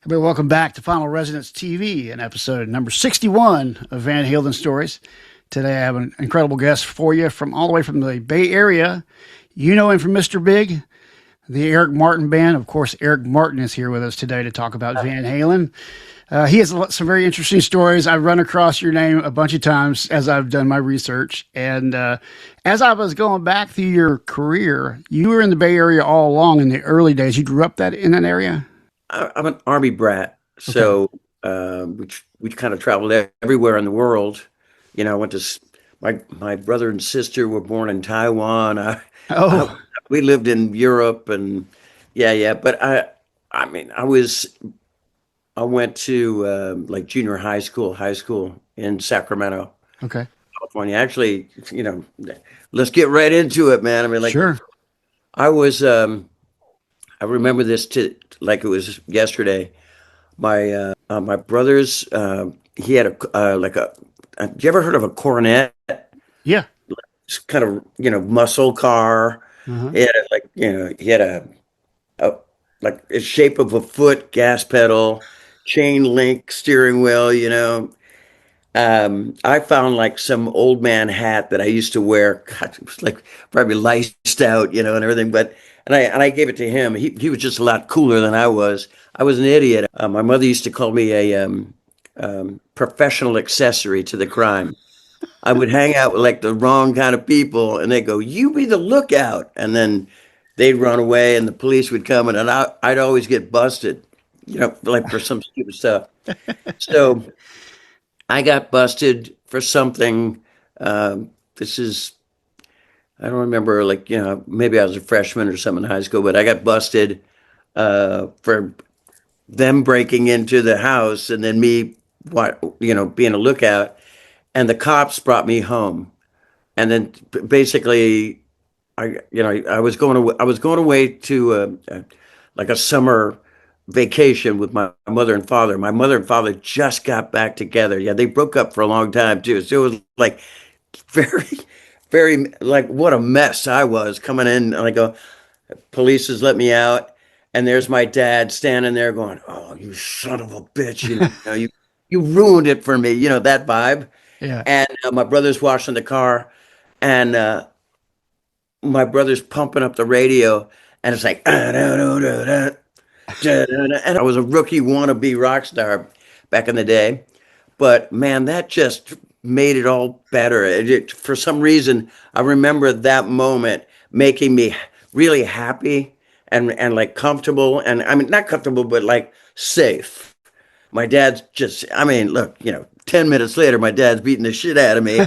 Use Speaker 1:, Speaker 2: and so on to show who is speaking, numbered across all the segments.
Speaker 1: Everybody, welcome back to Final Residence TV and episode number 61 of Van Halen Stories. Today I have an incredible guest for you from all the way from the Bay Area. You know him from Mr. Big, the Eric Martin Band. Of course, Eric Martin is here with us today to talk about Van Halen. He has some very interesting stories. I've run across your name a bunch of times as I've done my research. And as I was going back through your career, you were in the Bay Area all along in the early days. You grew up in that area?
Speaker 2: I'm an Army brat, so we kind of traveled everywhere in the world. You know, I went to my brother and sister were born in Taiwan. We lived in Europe, and yeah. But I went to like junior high school in Sacramento,
Speaker 1: Okay.
Speaker 2: California. Actually, let's get right into it, man.
Speaker 1: Sure.
Speaker 2: I was. I remember this like it was yesterday. My brother's he had have you ever heard of a Coronet?
Speaker 1: Yeah.
Speaker 2: It's kind of muscle car.
Speaker 1: Uh-huh.
Speaker 2: He had a like a shape of a foot gas pedal, chain link steering wheel. I found like some old man hat that I used to wear. God, it was like probably liced out, and everything. But and I gave it to him. He was just a lot cooler than I was. I was an idiot. My mother used to call me a professional accessory to the crime. I would hang out with like the wrong kind of people, and they go, "You be the lookout," and then they'd run away, and the police would come, and I'd always get busted, like for some stupid stuff. So I got busted for something. This is, I don't remember, maybe I was a freshman or something in high school, but I got busted for them breaking into the house and then me, being a lookout. And the cops brought me home. And then basically, I was going away to like a summer vacation with my mother and father. My mother and father just got back together. Yeah, they broke up for a long time too. So it was like very, very like what a mess I was coming in. And I go, police has let me out, and there's my dad standing there going, "Oh, you son of a bitch! You ruined it for me." That vibe.
Speaker 1: Yeah.
Speaker 2: And my brother's washing the car, and my brother's pumping up the radio, and it's like, and I was a rookie wannabe rock star back in the day. But man, that just made it all better. For some reason, I remember that moment making me really happy and like comfortable. And I mean, not comfortable, but like safe. My dad's just, look, 10 minutes later, my dad's beating the shit out of me.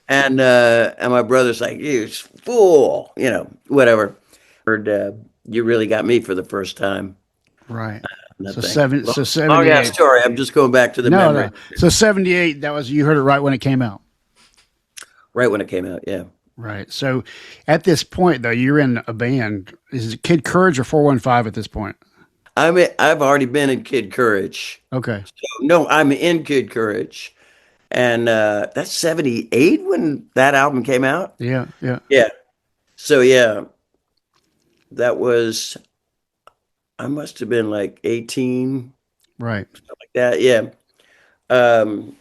Speaker 2: And my brother's like, "You fool," whatever. Heard you really got me for the first time.
Speaker 1: Right.
Speaker 2: That
Speaker 1: So
Speaker 2: thing.
Speaker 1: seven.
Speaker 2: Long,
Speaker 1: So
Speaker 2: long ass
Speaker 1: 78.
Speaker 2: story. I'm just going back to the
Speaker 1: No,
Speaker 2: memory.
Speaker 1: no. So 78. That was you heard it right when it came out.
Speaker 2: Right when it came out. Yeah.
Speaker 1: Right. So at this point, though, you're in a band. Is it Kid Courage or 415 at this point?
Speaker 2: I've already been in Kid Courage.
Speaker 1: Okay.
Speaker 2: No, I'm in Kid Courage, and that's '78 when that album came out.
Speaker 1: Yeah. Yeah.
Speaker 2: Yeah. So yeah, that was I must have been like 18,
Speaker 1: Right.
Speaker 2: like that. Yeah. Um,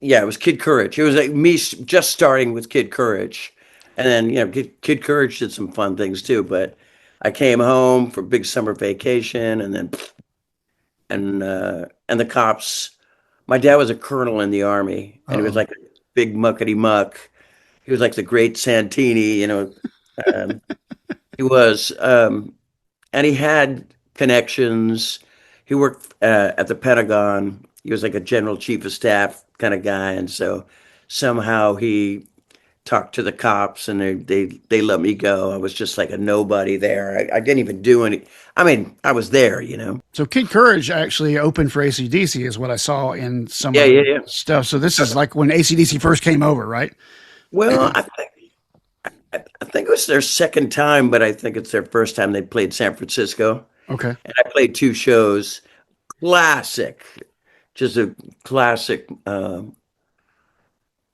Speaker 2: yeah, it was Kid Courage. It was like me just starting with Kid Courage, and then Kid Courage did some fun things too. But I came home for big summer vacation, and then and the cops. My dad was a colonel in the army, and he was
Speaker 1: Uh-oh.
Speaker 2: like a big muckety muck. He was like the great Santini. Um, he was, and he had connections. He worked at the Pentagon. He was like a general chief of staff kind of guy, and so somehow he talked to the cops, and they let me go. I was just like a nobody there. I didn't even do any. I was there.
Speaker 1: So Kid Courage actually opened for ACDC is what I saw in some
Speaker 2: Yeah,
Speaker 1: of
Speaker 2: yeah,
Speaker 1: the
Speaker 2: yeah.
Speaker 1: stuff. So this is like when ACDC first came over, right?
Speaker 2: Well, I think it was their second time, but I think it's their first time they played San Francisco.
Speaker 1: Okay.
Speaker 2: And I played two shows. Classic, just a classic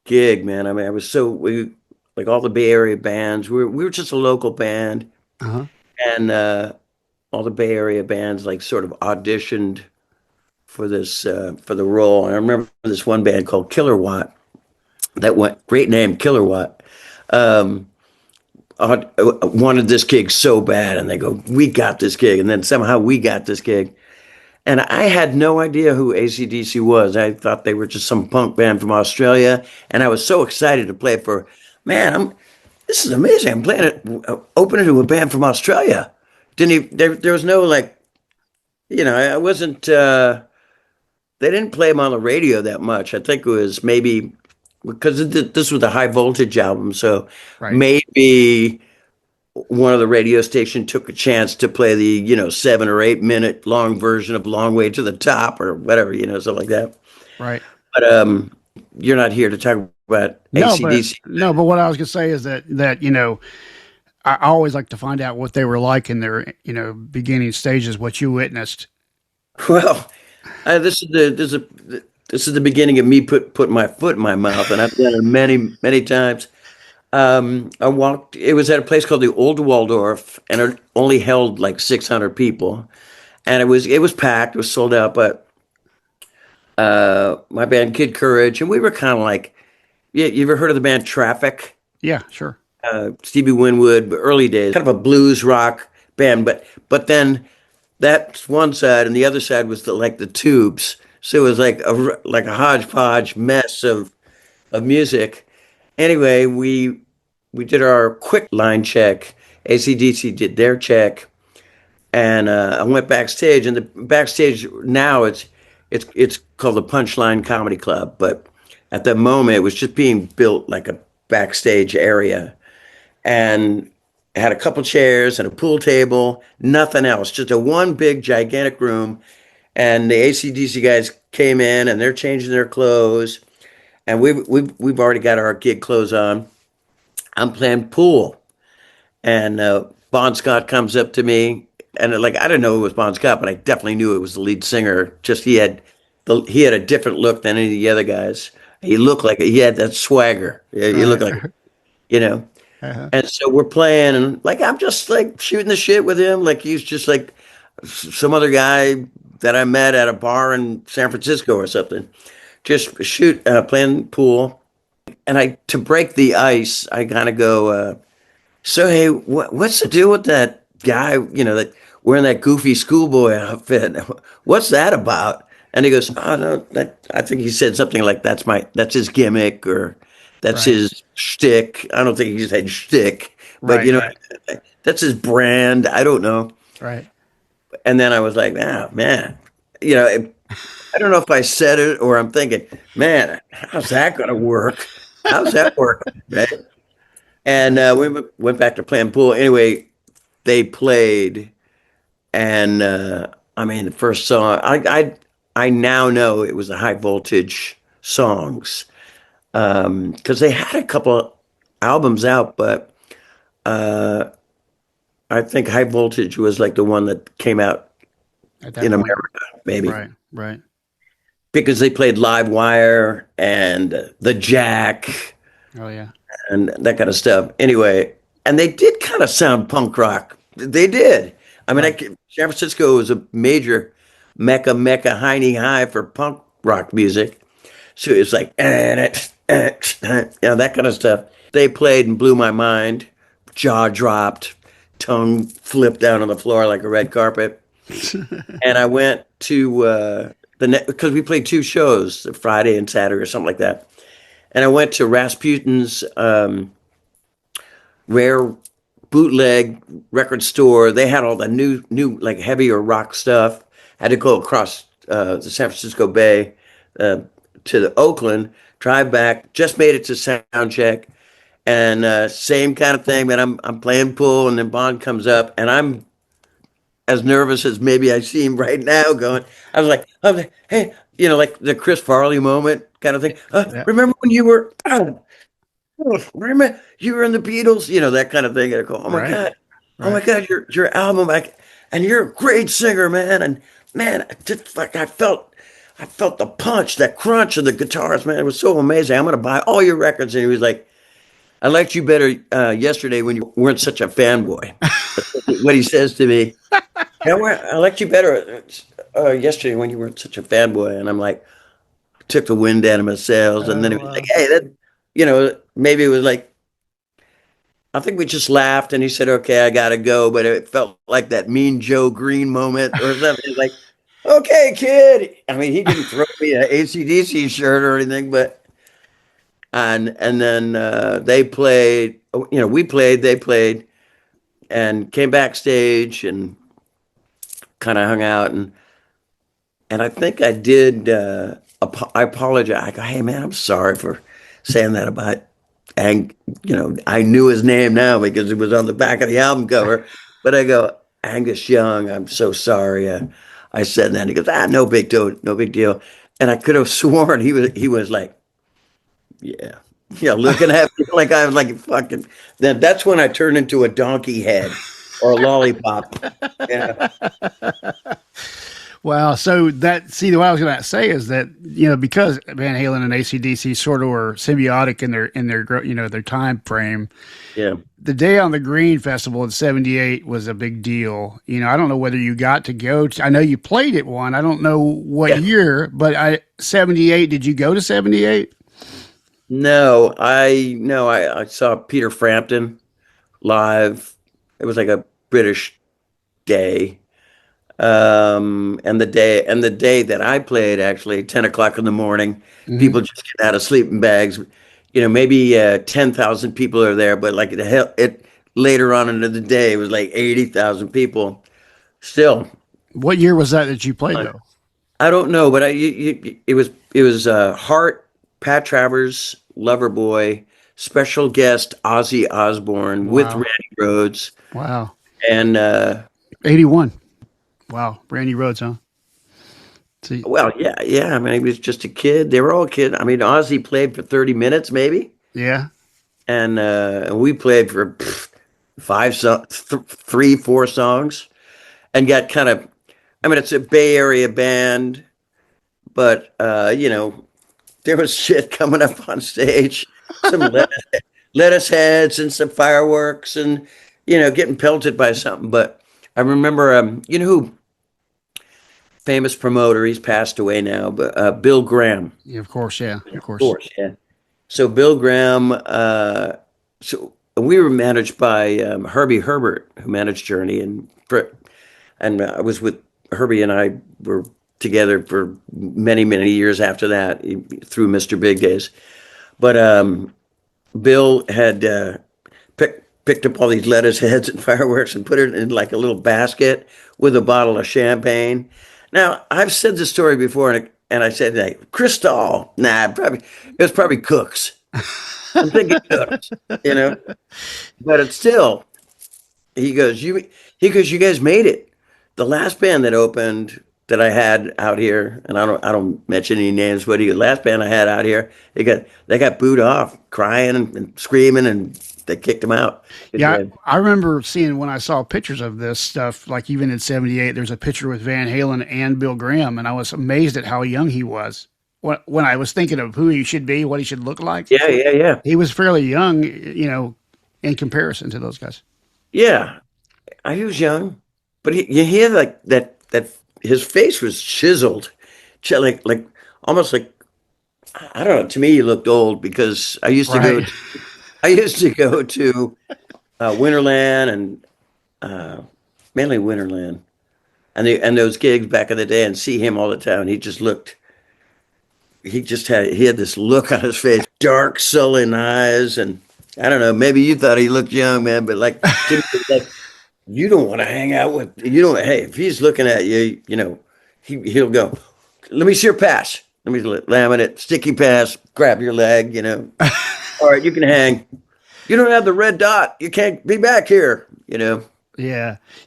Speaker 2: gig, man. I was we like all the Bay Area bands. We were just a local band,
Speaker 1: Uh-huh.
Speaker 2: and all the Bay Area bands like sort of auditioned for this for the role. And I remember this one band called Killer Watt that went great name, Killer Watt. Um, Wanted this gig so bad, and they go, "We got this gig," and then somehow we got this gig. And I had no idea who AC/DC was. I thought they were just some punk band from Australia, and I was so excited to play for. Man, this is amazing. I'm playing it, opening to a band from Australia. Didn't even, there was no like, I wasn't. They didn't play them on the radio that much. I think it was maybe because this was a high voltage album, so
Speaker 1: Right.
Speaker 2: maybe one of the radio station took a chance to play the 7 or 8 minute long version of "Long Way to the Top" or whatever, something like that.
Speaker 1: Right.
Speaker 2: But you're not here to talk about
Speaker 1: No,
Speaker 2: ACDC.
Speaker 1: but what I was going to say is that I always like to find out what they were like in their beginning stages, what you witnessed.
Speaker 2: Well, this is the beginning of me putting my foot in my mouth, and I've done it many times. I walked. It was at a place called the Old Waldorf, and it only held like 600 people, and it was packed. It was sold out. But my band Kid Courage, and we were kind of like, yeah. You ever heard of the band Traffic?
Speaker 1: Yeah, sure.
Speaker 2: Stevie Winwood, early days, kind of a blues rock band. But then that's one side, and the other side was the Tubes. So it was like a hodgepodge mess of music. Anyway, we did our quick line check. AC/DC did their check, and I went backstage. And the backstage now it's called the Punchline Comedy Club, but at the moment it was just being built like a backstage area, and it had a couple chairs and a pool table, nothing else, just a one big gigantic room. And the AC/DC guys came in and they're changing their clothes, and we've already got our gig clothes on. I'm playing pool, and Bon Scott comes up to me, and I didn't know it was Bon Scott, but I definitely knew it was the lead singer. Just he had a different look than any of the other guys. He had that swagger. Yeah, he looked like, you know.
Speaker 1: Uh-huh.
Speaker 2: And so we're playing, and I'm just shooting the shit with him, like he's just like some other guy that I met at a bar in San Francisco or something. Just playing pool. And to break the ice, I kind of go, so hey, what's the deal with that guy, that wearing that goofy schoolboy outfit? What's that about? And he goes, oh no, I think he said something like that's his gimmick, or that's
Speaker 1: Right.
Speaker 2: his shtick. I don't think he said shtick, but
Speaker 1: Right. Right.
Speaker 2: that's his brand. I don't know.
Speaker 1: Right.
Speaker 2: And then I was like, oh man, I don't know if I said it or I'm thinking, man, how's that going to work? How's that work? Right? And we went back to playing pool. Anyway, they played, and the first song, I now know it was the High Voltage songs, because they had a couple albums out, but I think High Voltage was like the one that came out
Speaker 1: At that
Speaker 2: in
Speaker 1: point.
Speaker 2: America, maybe.
Speaker 1: Right. Right.
Speaker 2: Because they played Live Wire and the Jack
Speaker 1: Oh yeah.
Speaker 2: and that kind of stuff. Anyway, and they did kind of sound punk rock. They did.
Speaker 1: Right.
Speaker 2: San Francisco was a major mecca, high for punk rock music. So it's like, that kind of stuff. They played and blew my mind. Jaw dropped, tongue flipped down on the floor like a red carpet. And I went to because we played two shows, Friday and Saturday or something like that. And I went to Rasputin's rare bootleg record store. They had all the new like heavier rock stuff. I had to go across the San Francisco Bay to the Oakland, drive back. Just made it to sound check, and same kind of thing. But I'm playing pool, and then Bond comes up, and I'm as nervous as maybe I seem right now. I was like, hey, like the Chris Farley moment kind of thing.
Speaker 1: Yeah.
Speaker 2: Remember when you were? Remember you were in the Beatles? That kind of thing. And I go, oh my
Speaker 1: Right.
Speaker 2: god, oh my
Speaker 1: Right.
Speaker 2: god, your album, and you're a great singer, man. And man, just like I felt the punch, that crunch of the guitars, man. It was so amazing. I'm gonna buy all your records. And he was like, I liked you better yesterday when you weren't such a fanboy. That's what he says to me. Yeah, well, I liked you better yesterday when you were such a fanboy, and I'm like, took the wind out of my sails, and then
Speaker 1: Oh,
Speaker 2: it was like, hey, that, maybe it was like, I think we just laughed, and he said, okay, I gotta go, but it felt like that Mean Joe Green moment or something. It's like, okay, kid. I mean, he didn't throw me an AC/DC shirt or anything, but and then they played, we played, they played, and came backstage and kind of hung out and I think I did. I apologize. I go, hey man, I'm sorry for saying that about. And I knew his name now because it was on the back of the album cover. But I go, Angus Young. I'm so sorry. I said that. He goes, no big deal, no big deal. And I could have sworn he was like, yeah, yeah, looking at me like I was like fucking. Then that's when I turned into a donkey head or a lollipop. Yeah,
Speaker 1: wow. So see, what I was going to say is that, because Van Halen and AC/DC sort of were symbiotic in their time frame,
Speaker 2: yeah.
Speaker 1: the Day on the Green festival in '78 was a big deal. I don't know whether you got to go I know you played at one. I don't know what
Speaker 2: Yeah.
Speaker 1: year, but '78, did you go to '78?
Speaker 2: No, I saw Peter Frampton live. It was like a British day. And the day that I played, actually 10 o'clock in the morning,
Speaker 1: Hmm.
Speaker 2: people just get out of sleeping bags. Maybe 10,000 people are there, but like the hell, it later on into the day, it was like 80,000 people. Still,
Speaker 1: What year was that you played though?
Speaker 2: I don't know, but it was Hart, Pat Travers, Loverboy, special guest Ozzy Osbourne with
Speaker 1: Wow.
Speaker 2: Randy Rhoads,
Speaker 1: Wow.
Speaker 2: and
Speaker 1: 81. Wow. Randy Rhoads, huh? See,
Speaker 2: well, yeah, yeah. I mean, he was just a kid. They were all kids. I mean, Ozzy played for 30 minutes, maybe,
Speaker 1: yeah.
Speaker 2: and we played for three, four songs, and got kind of. I mean, it's a Bay Area band, but there was shit coming up on stage, some lettuce heads and some fireworks, and getting pelted by something. But I remember, who famous promoter? He's passed away now, but Bill Graham.
Speaker 1: Yeah, of course. Yeah. Of
Speaker 2: Of
Speaker 1: course.
Speaker 2: course, yeah. So Bill Graham, so we were managed by Herbie Herbert, who managed Journey, and I was with Herbie, and I were together for many, many years after that, through Mr. Big days. But Bill had picked up all these lettuce heads and fireworks and put it in like a little basket with a bottle of champagne. Now, I've said this story before, and I said, like, Cristal. Nah, it was probably Cooks. I'm thinking Cooks, you know. But it's still, he goes, you guys made it. The last band that opened that I had out here, and I don't mention any names, but the last band I had out here, they got booed off, crying and screaming, and they kicked them out. Good
Speaker 1: Yeah.
Speaker 2: band.
Speaker 1: I remember seeing when I saw pictures of this stuff, like even in '78, there's a picture with Van Halen and Bill Graham, and I was amazed at how young he was. When I was thinking of who he should be, what he should look like,
Speaker 2: Yeah, yeah, yeah,
Speaker 1: he was fairly young, in comparison to those guys.
Speaker 2: yeah. He was young, but he had like that. His face was chiseled, like almost like, I don't know. To me, he looked old because I used to go.
Speaker 1: Right.
Speaker 2: I used to go to Winterland and mainly Winterland, and those gigs back in the day, and see him all the time. He just looked. He had this look on his face, dark, sullen eyes, and I don't know. Maybe you thought he looked young, man, but like to me, it's like you don't want to hang out with. You don't. Hey, if he's looking at you, he'll go. Let me see your pass. Let me laminate, sticky pass. Grab your leg. All right, you can hang. You don't have the red dot. You can't be back here.
Speaker 1: Yeah.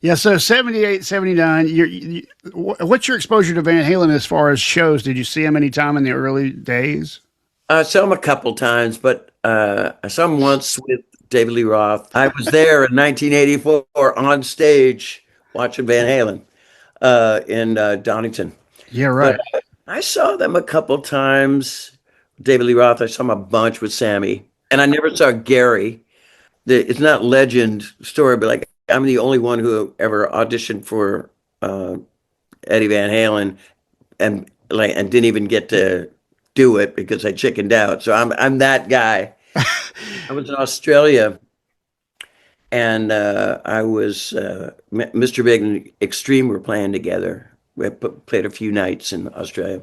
Speaker 1: Yeah. So '78, '79. What's your exposure to Van Halen as far as shows? Did you see him anytime in the early days?
Speaker 2: I saw him a couple times, but I saw him once with David Lee Roth. I was there in 1984 on stage watching Van Halen in Donington.
Speaker 1: Yeah.
Speaker 2: But
Speaker 1: Right.
Speaker 2: I saw them a couple times. David Lee Roth, I saw him a bunch with Sammy. And I never saw Gary. It's not legend story, but like I'm the only one who ever auditioned for uh, Eddie Van Halen, and didn't even get to do it because I chickened out. So I'm that guy. I was in Australia, and I was Mr. Big and Extreme were playing together. Played a few nights in Australia,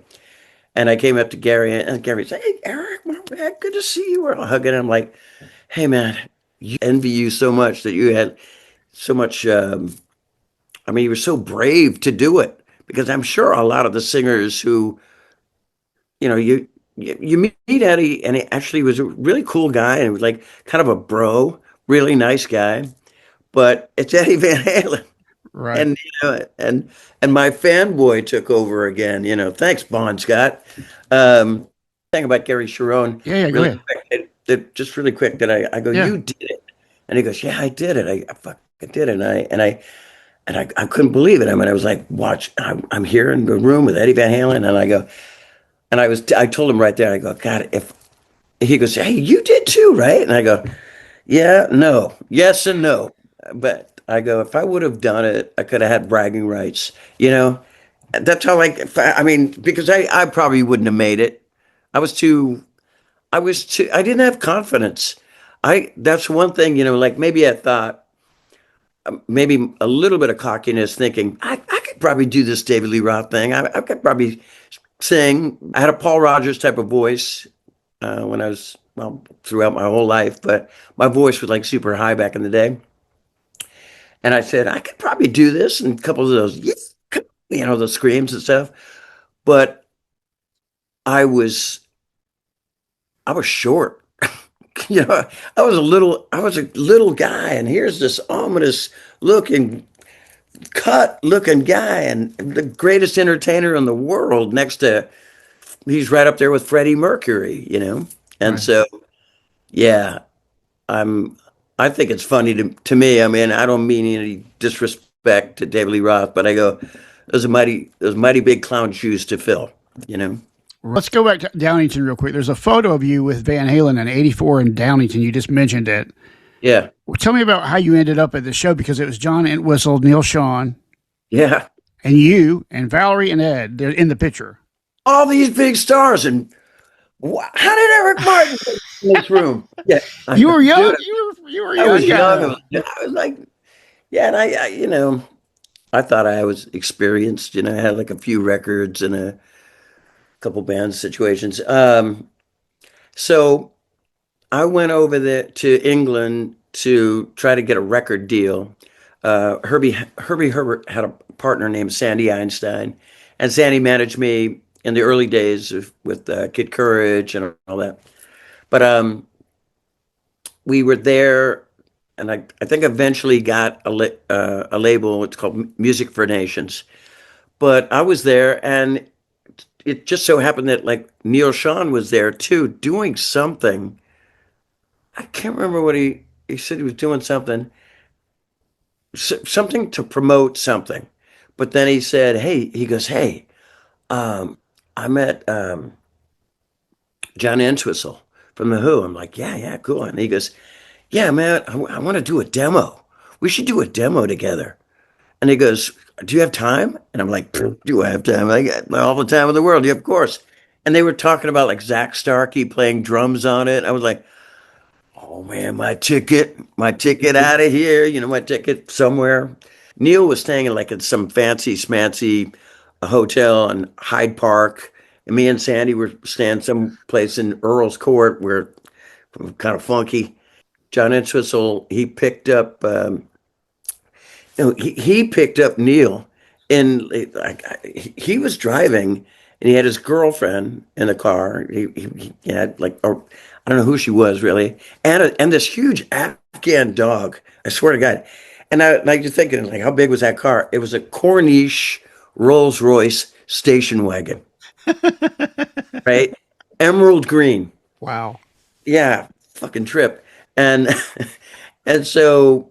Speaker 2: and I came up to Gary, and Gary said, "Hey, Eric, my man, good to see you." We're all hugging. I'm like, "Hey, man, envy you so much that you had so much. I mean, you were so brave to do it because I'm sure a lot of the singers who, you meet Eddie, and he actually was a really cool guy, and was like kind of a bro, really nice guy. But it's Eddie Van Halen,
Speaker 1: Right.
Speaker 2: and and my fanboy took over again. Thanks, Bon Scott. Um, Thing about Gary Sharon,
Speaker 1: Yeah, yeah, go
Speaker 2: really
Speaker 1: ahead.
Speaker 2: quick, just really quick, that I go,
Speaker 1: Yeah.
Speaker 2: you did it, and he goes, yeah, I did it. I fucking did it, and I couldn't believe it. I mean, I was like, watch, I'm here in the room with Eddie Van Halen, and I go, I told him right there, I go, God, if he goes, hey, you did too, right? And I go, yeah, no, yes, and no. But I go, if I would have done it, I could have had bragging rights, you know? That's how, like, I mean, because I probably wouldn't have made it. I was too, I didn't have confidence. That's one thing, like maybe I thought, maybe a little bit of cockiness, thinking I could probably do this David Lee Roth thing. I could probably sing. I had a Paul Rogers type of voice when I was, well, throughout my whole life, but my voice was like super high back in the day. And I said I could probably do this, and a couple of those, yes, the screams and stuff. But I was I was short. you know, I was a little guy, and here's this ominous looking cut looking guy and the greatest entertainer in the world next to he's right up there with Freddie Mercury. And
Speaker 1: Right.
Speaker 2: so yeah, I'm I think it's funny to me. I mean, I don't mean any disrespect to David Lee Roth, but I go, those mighty big clown shoes to fill.
Speaker 1: Let's go back to Downington real quick. There's a photo of you with Van Halen in '84 in Downington. You just mentioned it.
Speaker 2: Yeah.
Speaker 1: Well, tell me about how you ended up at the show because it was John Entwistle, Neil Sean,
Speaker 2: Yeah.
Speaker 1: and you and Valerie and Ed. They're in the picture.
Speaker 2: All these big stars, and how did Eric Martin get in this room? Yeah.
Speaker 1: You were young.
Speaker 2: Dude,
Speaker 1: You were a
Speaker 2: I was
Speaker 1: young
Speaker 2: young.
Speaker 1: guy.
Speaker 2: I was like, yeah, and I thought I was experienced. I had like a few records and a couple band situations. So I went over there to England to try to get a record deal. Herbie Herbert had a partner named Sandy Einstein, and Sandy managed me in the early days with Kid Courage and all that. But we were there, and I think eventually got a label. It's called Music for Nations. But I was there, and it just so happened that like Neil Sean was there too, doing something. I can't remember what he said. He was doing something to promote something. But then he said, "Hey," he goes, "Hey, I met John Entwistle from the Who." I'm like, "Yeah, yeah, cool." And he goes, "Yeah, man, I want to do a demo. We should do a demo together." And he goes, "Do you have time?" And I'm like, "Do I have time? I got all the time in the world." Yeah, of course. And they were talking about like Zach Starkey playing drums on it. I was like, "Oh man, my ticket out of here. My ticket somewhere." Neil was staying in some fancy smancy hotel in Hyde Park, and me and Sandy were staying someplace in Earl's Court where kind of funky. John Entwistle, he picked up. No, he picked up Neil, and he was driving, and he had his girlfriend in the car. He had or I don't know who she was really, and this huge Afghan dog. I swear to God. And like you're thinking, like, how big was that car? It was a Corniche Rolls Royce station wagon, right? Emerald green.
Speaker 1: Wow.
Speaker 2: Yeah, fucking trip. And and so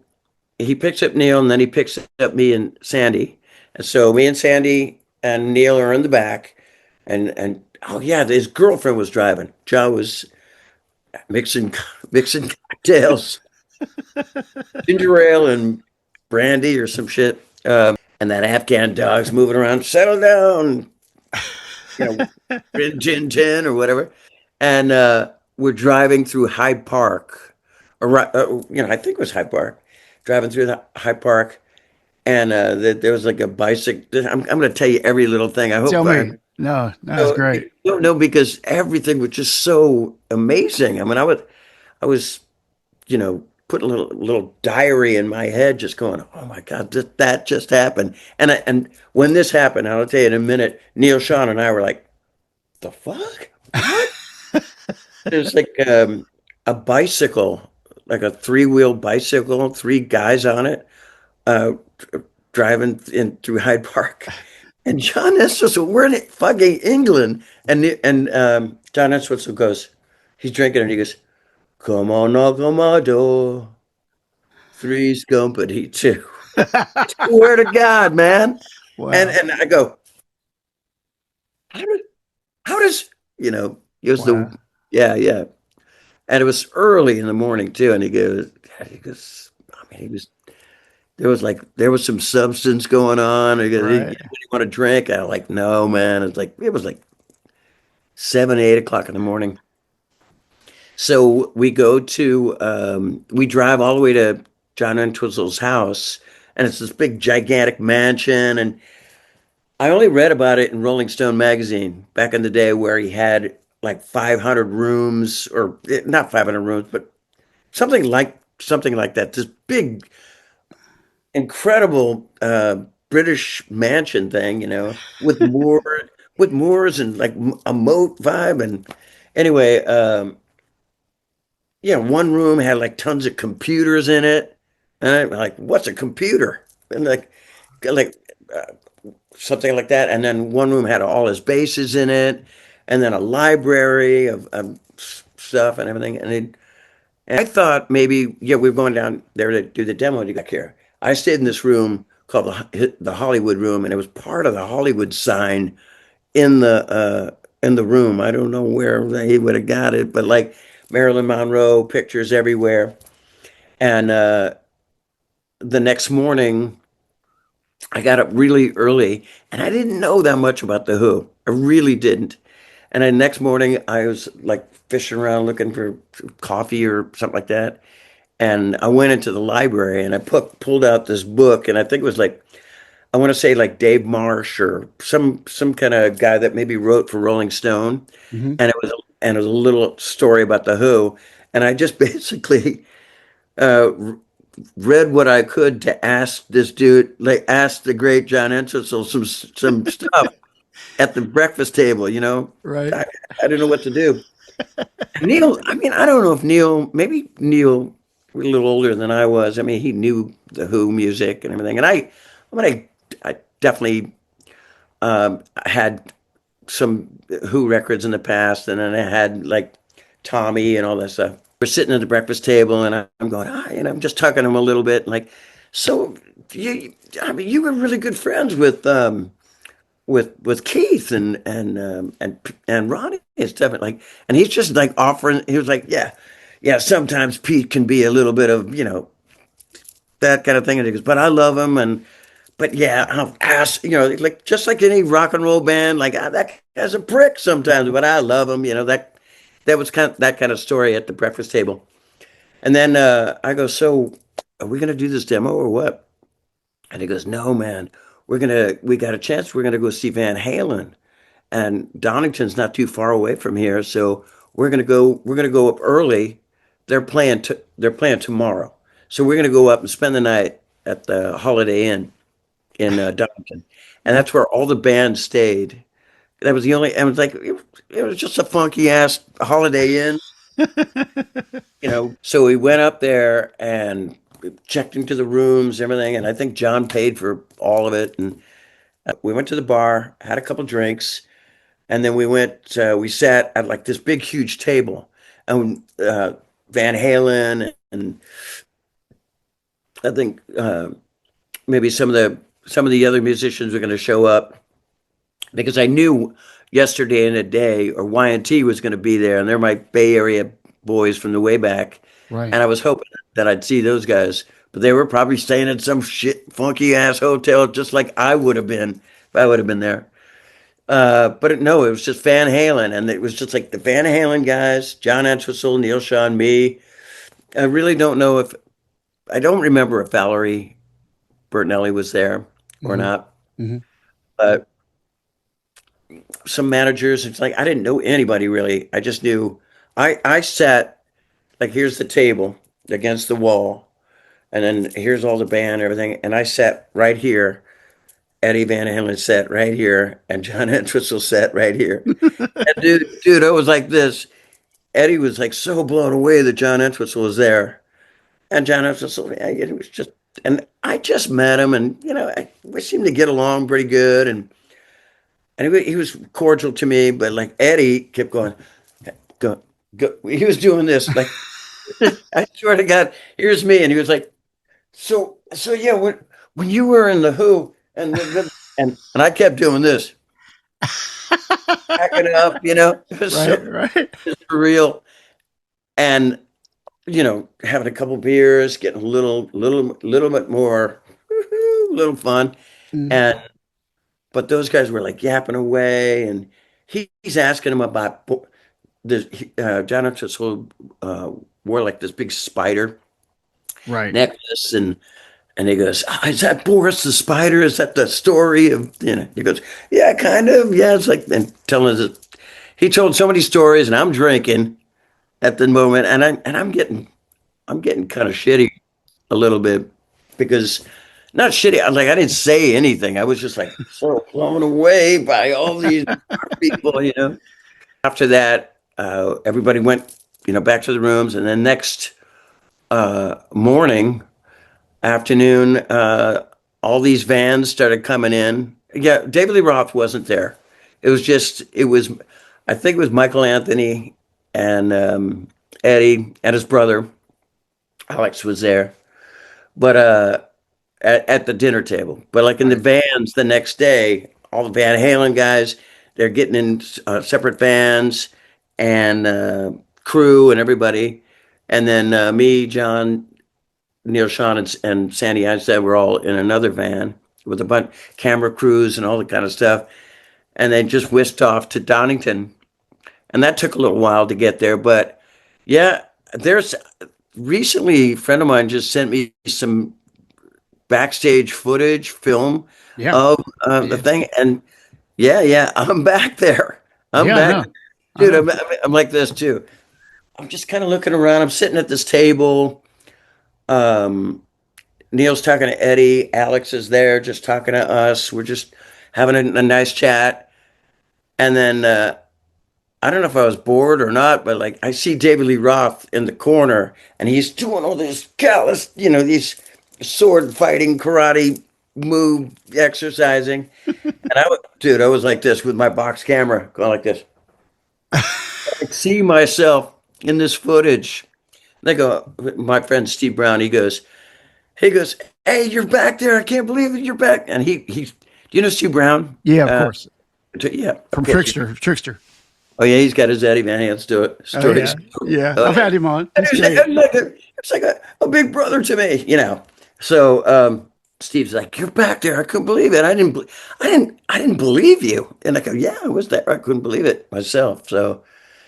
Speaker 2: he picks up Neil, and then he picks up me and Sandy. And so me and Sandy and Neil are in the back, and oh yeah, his girlfriend was driving. John was mixing mixing cocktails, ginger ale and brandy or some shit. and that Afghan dog's moving around. Settle down, you know, Rin Tin Tin or whatever. And we're driving through Hyde Park, or I think it was Hyde Park. Driving through the Hyde Park, and there was like a bicycle. I'm going to tell you every little thing. I hope
Speaker 1: Tell
Speaker 2: I
Speaker 1: me. No, that's
Speaker 2: no,
Speaker 1: great.
Speaker 2: no, because everything was just so amazing. I mean, I was, putting a little diary in my head, just going, "Oh my God, that just happened." And when this happened, I'll tell you in a minute. Neil, Sean, and I were like, "The fuck? What?" There's like a bicycle, like a three-wheel bicycle, three guys on it, uh, driving in through Hyde Park. And John Entwistle, we're in fucking England. And John Entwistle goes, he's drinking and he goes, "Come on, knock on my door. Three's company too." Swear to God, man. And
Speaker 1: Wow.
Speaker 2: and I go, how did how does it was the
Speaker 1: Wow.
Speaker 2: yeah, yeah. And it was early in the morning too. And he goes, I mean, he was there was some substance going on. He goes, "Hey, what do
Speaker 1: Right.
Speaker 2: you want to drink?" I'm like, "No, man." It was like 7, 8 o'clock in the morning. So we drive all the way to John Entwistle's house, and it's this big, gigantic mansion. And I only read about it in Rolling Stone magazine back in the day, where he had like 500 rooms, or not 500 rooms, but something like that. This big, incredible British mansion thing, with moors and like a moat vibe. And anyway, yeah, one room had like tons of computers in it, and I'm like, "What's a computer?" And like something like that. And then one room had all his bases in it, and then a library of stuff and everything. And I thought maybe, yeah, we were going down there to do the demo to get here. I stayed in this room called the Hollywood room, and it was part of the Hollywood sign in the room. I don't know where they would have got it, but like Marilyn Monroe pictures everywhere. And the next morning, I got up really early, and I didn't know that much about the Who. I really didn't. And then next morning, I was like fishing around looking for coffee or something like that. And I went into the library and I pulled out this book, and I think it was like, I want to say like Dave Marsh or some kind of guy that maybe wrote for Rolling Stone,
Speaker 1: Hmm.
Speaker 2: and it was a little story about the Who, and I just basically uh, read what I could to ask this dude, like ask the great John Entwistle some stuff at the breakfast table.
Speaker 1: Right.
Speaker 2: I, I didn't know what to do. Neil, I mean, I don't know if maybe Neil was a little older than I was. I mean, he knew the Who music and everything, and I definitely had some Who records in the past, and then I had like Tommy and all that stuff. We're sitting at the breakfast table, and I'm going, I'm just tucking him a little bit, like, so I mean, you were really good friends with Keith and Ronnie and stuff, and he's just like offering. He was like, yeah, yeah. Sometimes Pete can be a little bit of that kind of thing, and he goes, but I love him, and but yeah, I'll ask, like just like any rock and roll band, like that guy's a prick sometimes, but I love him. That was that kind of story at the breakfast table. And then I go, "So are we gonna do this demo or what?" And he goes, "No, man, we got a chance. We're gonna go see Van Halen, and Donington's not too far away from here, so we're gonna go up early. They're playing tomorrow, so we're gonna go up and spend the night at the Holiday Inn in Donington, and that's where all the band stayed. That was the only. And it was like it was just a funky ass Holiday Inn, So we went up there and checked into the rooms, everything, and I think John paid for all of it. And we went to the bar, had a couple drinks, and then we went. We sat at like this big, huge table, and Van Halen and I think maybe some of the other musicians were going to show up, because I knew Yesterday and a Day or Y&T was going to be there, and they're my Bay Area boys from the way back,
Speaker 1: Right.
Speaker 2: and I was hoping that I'd see those guys. but they were probably staying at some shit funky ass hotel, just like I would have been if I would have been there. No, it was just Van Halen, and it was just like the Van Halen guys, John Entwistle, Neil Sean, me. I really don't know if I don't remember if Valerie Bertinelli was there or
Speaker 1: Hmm.
Speaker 2: not.
Speaker 1: Hmm.
Speaker 2: But some managers, it's like I didn't know anybody really. I just knew I sat like here's the table against the wall, and then here's all the band and everything, and I sat right here. Eddie Van Halen sat right here, and John Entwistle sat right here. And dude, it was like this. Eddie was like so blown away that John Entwistle was there, and John Entwistle, yeah, it was just, and I just met him, and we seemed to get along pretty good, and he was cordial to me, but like Eddie kept going, go, go. He was doing this like, I swear to God, here's me, and he was like, so yeah, when you were in the Who, and I kept doing this, cracking up, it was
Speaker 1: Right,
Speaker 2: so
Speaker 1: right.
Speaker 2: surreal, and having a couple beers, getting a little bit more, little fun,
Speaker 1: Mm.
Speaker 2: and but those guys were like yapping away, and he's asking him about this. John Entwistle wore like this big spider
Speaker 1: Right.
Speaker 2: necklace, and he goes, "Is that Boris the Spider? Is that the story of?" He goes, "Yeah, kind of. Yeah." It's like and telling us, he told so many stories, and I'm drinking at the moment, and I'm getting kind of shitty a little bit because not shitty. I didn't say anything. I was just like so blown away by all these people. After that, everybody went, back to the rooms, and then next morning, afternoon, all these vans started coming in. Yeah, David Lee Roth wasn't there. I think it was Michael Anthony and Eddie and his brother Alex was there, but at the dinner table. But like in the
Speaker 1: Right.
Speaker 2: vans the next day, all the Van Halen guys, they're getting in separate vans and crew and everybody. And then me, John, Neil Sean, and Sandy Einstein were all in another van with a bunch camera crews and all that kind of stuff. And they just whisked off to Donington. And that took a little while to get there. But yeah, there's recently a friend of mine just sent me some backstage footage film
Speaker 1: Yeah.
Speaker 2: of the
Speaker 1: Yeah.
Speaker 2: thing, and yeah, I'm back there. I'm
Speaker 1: Yeah, I
Speaker 2: back,
Speaker 1: know. I
Speaker 2: dude.
Speaker 1: know.
Speaker 2: I'm like this too. I'm just kind of looking around. I'm sitting at this table. um Neil's talking to Eddie, Alex is there just talking to us. We're just having a nice chat, and then I don't know if I was bored or not, but like I see David Lee Roth in the corner, and he's doing all this callous, these sword fighting karate move exercising. And dude, I was like this with my box camera, going like this. I could see myself in this footage. They go, my friend Steve Brown, he goes, "Hey, you're back there. I can't believe it. You're back." And do you know Steve Brown?
Speaker 1: Yeah, of course.
Speaker 2: Yeah.
Speaker 1: From
Speaker 2: Okay.
Speaker 1: Trickster. Trickster.
Speaker 2: Oh yeah, he's got his Eddie Van Halen
Speaker 1: Oh
Speaker 2: stories.
Speaker 1: yeah. Yeah.
Speaker 2: Oh,
Speaker 1: I've had him on. He's
Speaker 2: it's
Speaker 1: great.
Speaker 2: like a big brother to me. So Steve's like, "You're back there. I couldn't believe it. I didn't believe you." And I go, "Yeah, I was there. I couldn't believe it myself." So,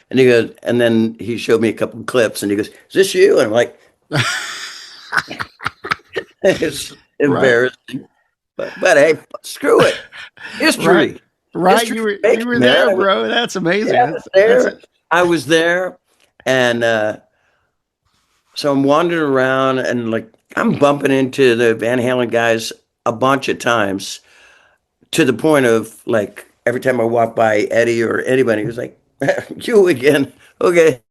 Speaker 2: and he goes, and then he showed me a couple of clips, and he goes, "Is this you?" And I'm like, it's
Speaker 1: Right.
Speaker 2: embarrassing, but hey, screw it.
Speaker 1: Right.
Speaker 2: History,
Speaker 1: Right.
Speaker 2: history
Speaker 1: You
Speaker 2: making,
Speaker 1: were
Speaker 2: man.
Speaker 1: there, bro. That's amazing.
Speaker 2: Yeah, I was
Speaker 1: That's
Speaker 2: there.
Speaker 1: it.
Speaker 2: I was there, and so I'm wandering around, and like I'm bumping into the Van Halen guys a bunch of times to the point of like every time I walk by Eddie or anybody, he was like, "You again? Okay,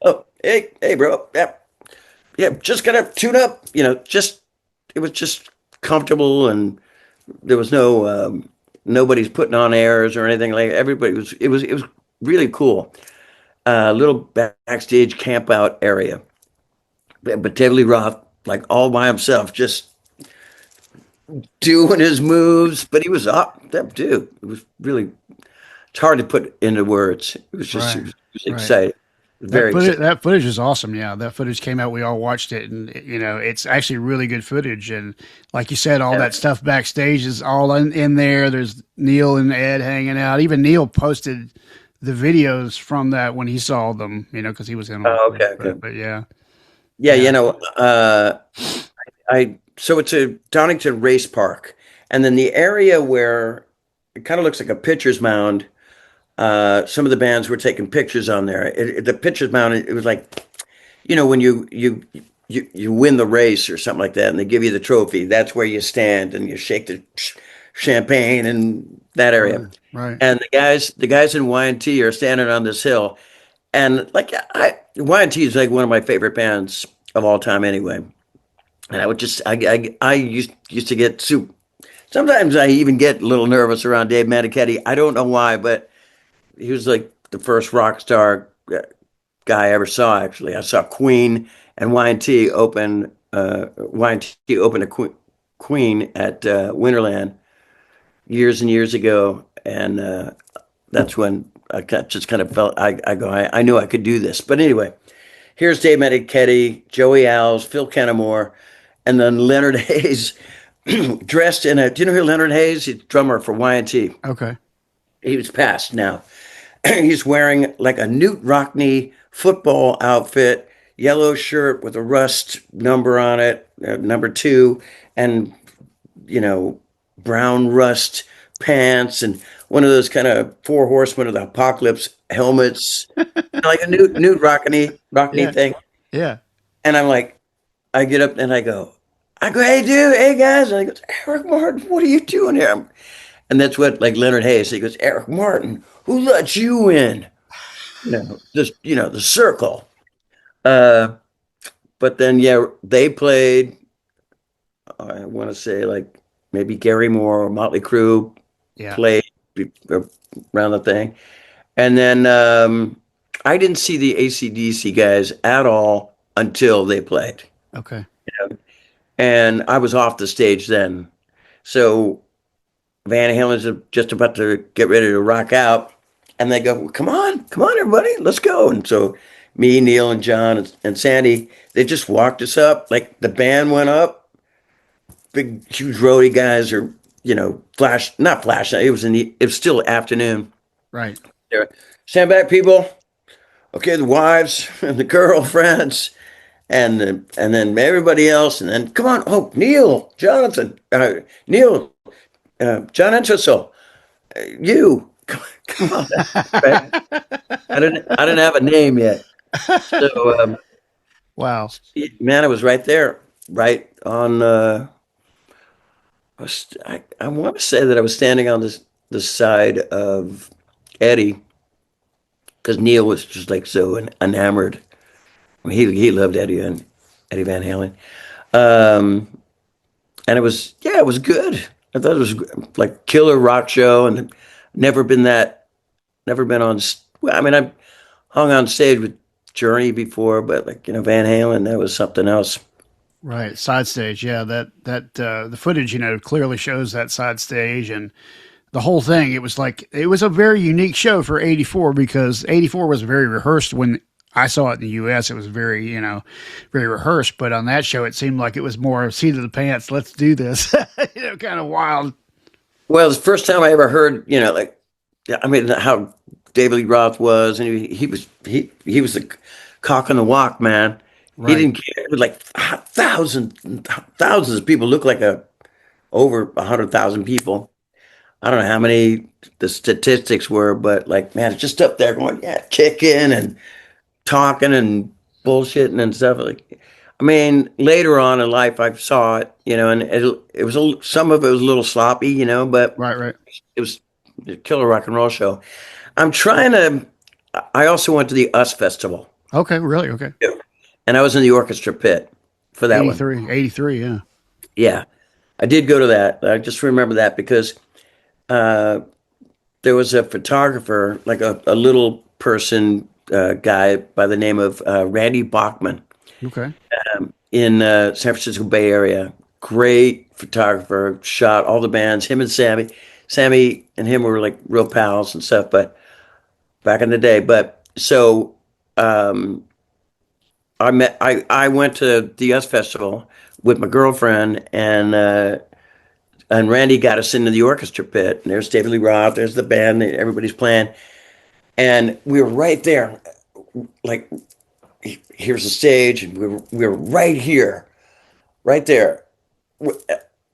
Speaker 2: Oh, hey, bro. Yeah, yeah. Just gotta tune up. Just it was just comfortable, and there was nobody's putting on airs or anything like. Everybody was. It was really cool. Little backstage camp out area. But David Lee Roth, like all by himself, just doing his moves. But he was up, that dude. It was really, it's hard to put into words. It was just, it
Speaker 1: Right.
Speaker 2: was
Speaker 1: Right.
Speaker 2: exciting. Very exciting.
Speaker 1: That footage is awesome. Yeah, that footage came out. We all watched it, and it's actually really good footage. And like you said, all that stuff backstage is all in there. There's Neil and Ed hanging out. Even Neil posted the videos from that when he saw them. Because he was in on
Speaker 2: Oh,
Speaker 1: it.
Speaker 2: okay, okay.
Speaker 1: But yeah,
Speaker 2: Yeah,
Speaker 1: yeah,
Speaker 2: I so it's a Donington race park, and then the area where it kind of looks like a pitcher's mound. Some of the bands were taking pictures on there. The pitcher's mound, it was like, when you win the race or something like that, and they give you the trophy. That's where you stand and you shake the champagne in that area.
Speaker 1: right.
Speaker 2: And the guys in Y&T are standing on this hill, and like Y&T is like one of my favorite bands of all time, anyway. And I used to get soup. Sometimes I even get a little nervous around Dave Manichetti. I don't know why, but he was like the first rock star guy I ever saw. Actually, I saw Queen and Y&T open. Y&T opened a Queen at Winterland years and years ago, and that's when just kind of felt I knew I could do this. But anyway, here's Dave Medichetti, Joey Alves, Phil Kennemore, and then Leonard Hayes dressed in a. Do you know who Leonard Hayes? He's drummer for Y&T.
Speaker 1: Okay.
Speaker 2: He was passed now. He's wearing like a Newt Rockney football outfit, yellow shirt with a rust number on it, number 2, and brown rust pants, and one of those kind of four horsemen of the apocalypse helmets, like a Newt Rockney
Speaker 1: Yeah.
Speaker 2: thing.
Speaker 1: Yeah.
Speaker 2: And I'm like, I get up and hey dude, hey guys, and I go, Eric Martin, what are you doing here? And that's what, like, Leonard Hayes, he goes, Eric Martin, who let you in? Just, the circle. But then, yeah, they played, I want to say, like, maybe Gary Moore or Motley Crue
Speaker 1: Yeah.
Speaker 2: played around the thing. And then I didn't see the AC/DC guys at all until they played.
Speaker 1: Okay.
Speaker 2: And I was off the stage then. So Van Halen's just about to get ready to rock out, and they go, well, come on, everybody, let's go. And so me, Neil, and John, and Sandy, they just walked us up. Like, the band went up, big, huge roadie guys, or not flash. It was still afternoon.
Speaker 1: Right.
Speaker 2: They're, stand back, people. Okay, the wives and the girlfriends, and then everybody else, and then come on, oh, Neil, Jonathan, Neil. John Entwistle, you come on. Right? I didn't have a name yet, so
Speaker 1: Wow.
Speaker 2: man, I was right there, right on. I want to say that I was standing on the side of Eddie, because Neil was just like so enamored. I mean, he loved Eddie Van Halen, and it was good. I thought it was like killer rock show, and never been on. Well, I mean, I've hung on stage with Journey before, but like Van Halen, that was something else.
Speaker 1: Right. Side stage. Yeah. The footage, clearly shows that side stage and the whole thing. It was a very unique show for 84 because 84 was very rehearsed. When I saw it in the US, it was very, very rehearsed, but on that show, it seemed like it was more seat of the pants. Let's do this, kind of wild.
Speaker 2: Well, it's the first time I ever heard, I mean, how David Lee Roth was, and he was the cock in the walk, man. He
Speaker 1: Right.
Speaker 2: didn't care. It was like thousands of people. Looked like over 100,000 people. I don't know how many the statistics were, but like, man, it's just up there going, yeah, kicking and talking and bullshitting and stuff. Like, I mean, later on in life, I saw it, and it was some of it was a little sloppy, but
Speaker 1: Right. Right.
Speaker 2: it was a killer rock and roll show. I'm trying to. I also went to the US Festival.
Speaker 1: Okay. Really? Okay.
Speaker 2: Yeah. And I was in the orchestra pit for that one.
Speaker 1: 83. Yeah.
Speaker 2: Yeah, I did go to that. I just remember that because uh, there was a photographer, like a little person guy by the name of Randy Bachman
Speaker 1: Okay.
Speaker 2: in San Francisco Bay Area. Great photographer, shot all the bands. Him and Sammy and him were like real pals and stuff. But back in the day, but so um, I went to the US Festival with my girlfriend, and Randy got us into the orchestra pit. And there's David Lee Roth, there's the band, everybody's playing, and we were right there. Like, here's the stage, and we were right here, right there,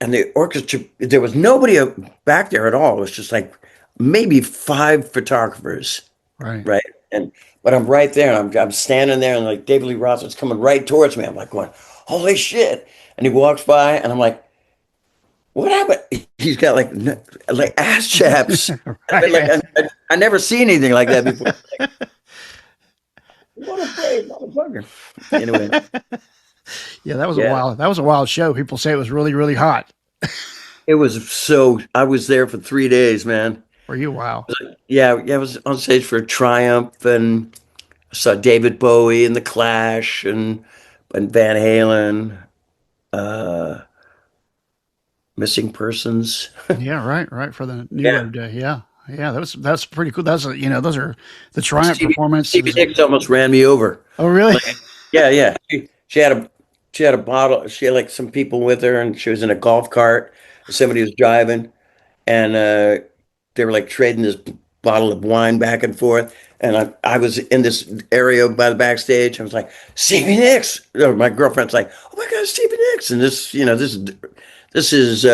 Speaker 2: and the orchestra. There was nobody back there at all. It was just like maybe five photographers,
Speaker 1: Right.
Speaker 2: right? And but I'm right there, and I'm standing there, and like David Lee Roth is coming right towards me. I'm like going, holy shit! And he walks by, and I'm like, what happened? He's got like ass chaps. I mean,
Speaker 1: Right.
Speaker 2: I never see anything like that before. Like, what a brave motherfucker. Anyway,
Speaker 1: Yeah, that was a
Speaker 2: yeah,
Speaker 1: wild. That was a wild show. People say it was really, really hot.
Speaker 2: it was so. I was there for 3 days, man.
Speaker 1: For you, wow.
Speaker 2: Yeah, yeah, I was on stage for Triumph, and I saw David Bowie and The Clash, and Van Halen, uh, Missing Persons.
Speaker 1: Yeah, right, right. For the New
Speaker 2: Yeah,
Speaker 1: Wave Day. Yeah, yeah. That's pretty cool. Those are the Triumph
Speaker 2: Stevie, Stevie
Speaker 1: performances.
Speaker 2: Nicks almost ran me over.
Speaker 1: Oh, really?
Speaker 2: Like, yeah, yeah. She had a bottle. She had like some people with her, and she was in a golf cart. Somebody was driving, and they were like trading this bottle of wine back and forth. And I was in this area by the backstage. I was like, Stevie Nicks. My girlfriend's like, oh my God, Stevie Nicks. And this is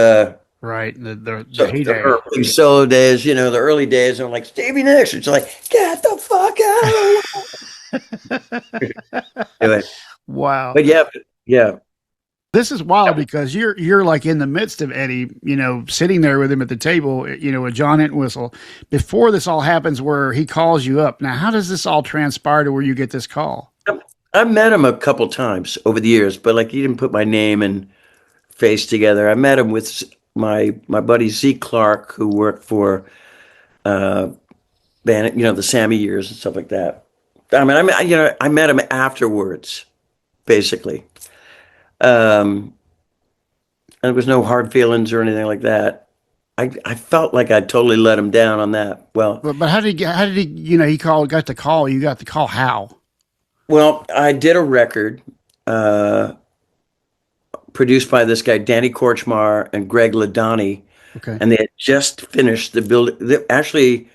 Speaker 1: Right. The
Speaker 2: so the
Speaker 1: heyday.
Speaker 2: early solo days, the early days. I'm like, Stevie Nicks. It's like, get the fuck out of the way. Anyway,
Speaker 1: Wow.
Speaker 2: but yeah, yeah.
Speaker 1: This is wild because you're like in the midst of Eddie, sitting there with him at the table, with John Entwistle, before this all happens, where he calls you up. Now, how does this all transpire to where you get this call?
Speaker 2: I met him a couple times over the years, but like he didn't put my name and face together. I met him with my buddy Zeke Clark, who worked for uh band, the Sammy years and stuff like that. I met him afterwards, basically. Um, and there was no hard feelings or anything like that. I felt like I totally let him down on that. Well,
Speaker 1: But how did he he got the call. You got the call. How?
Speaker 2: well, I did a record uh, produced by this guy Danny Korchmar and Greg Ladani,
Speaker 1: Okay.
Speaker 2: and they had just finished the build. Actually,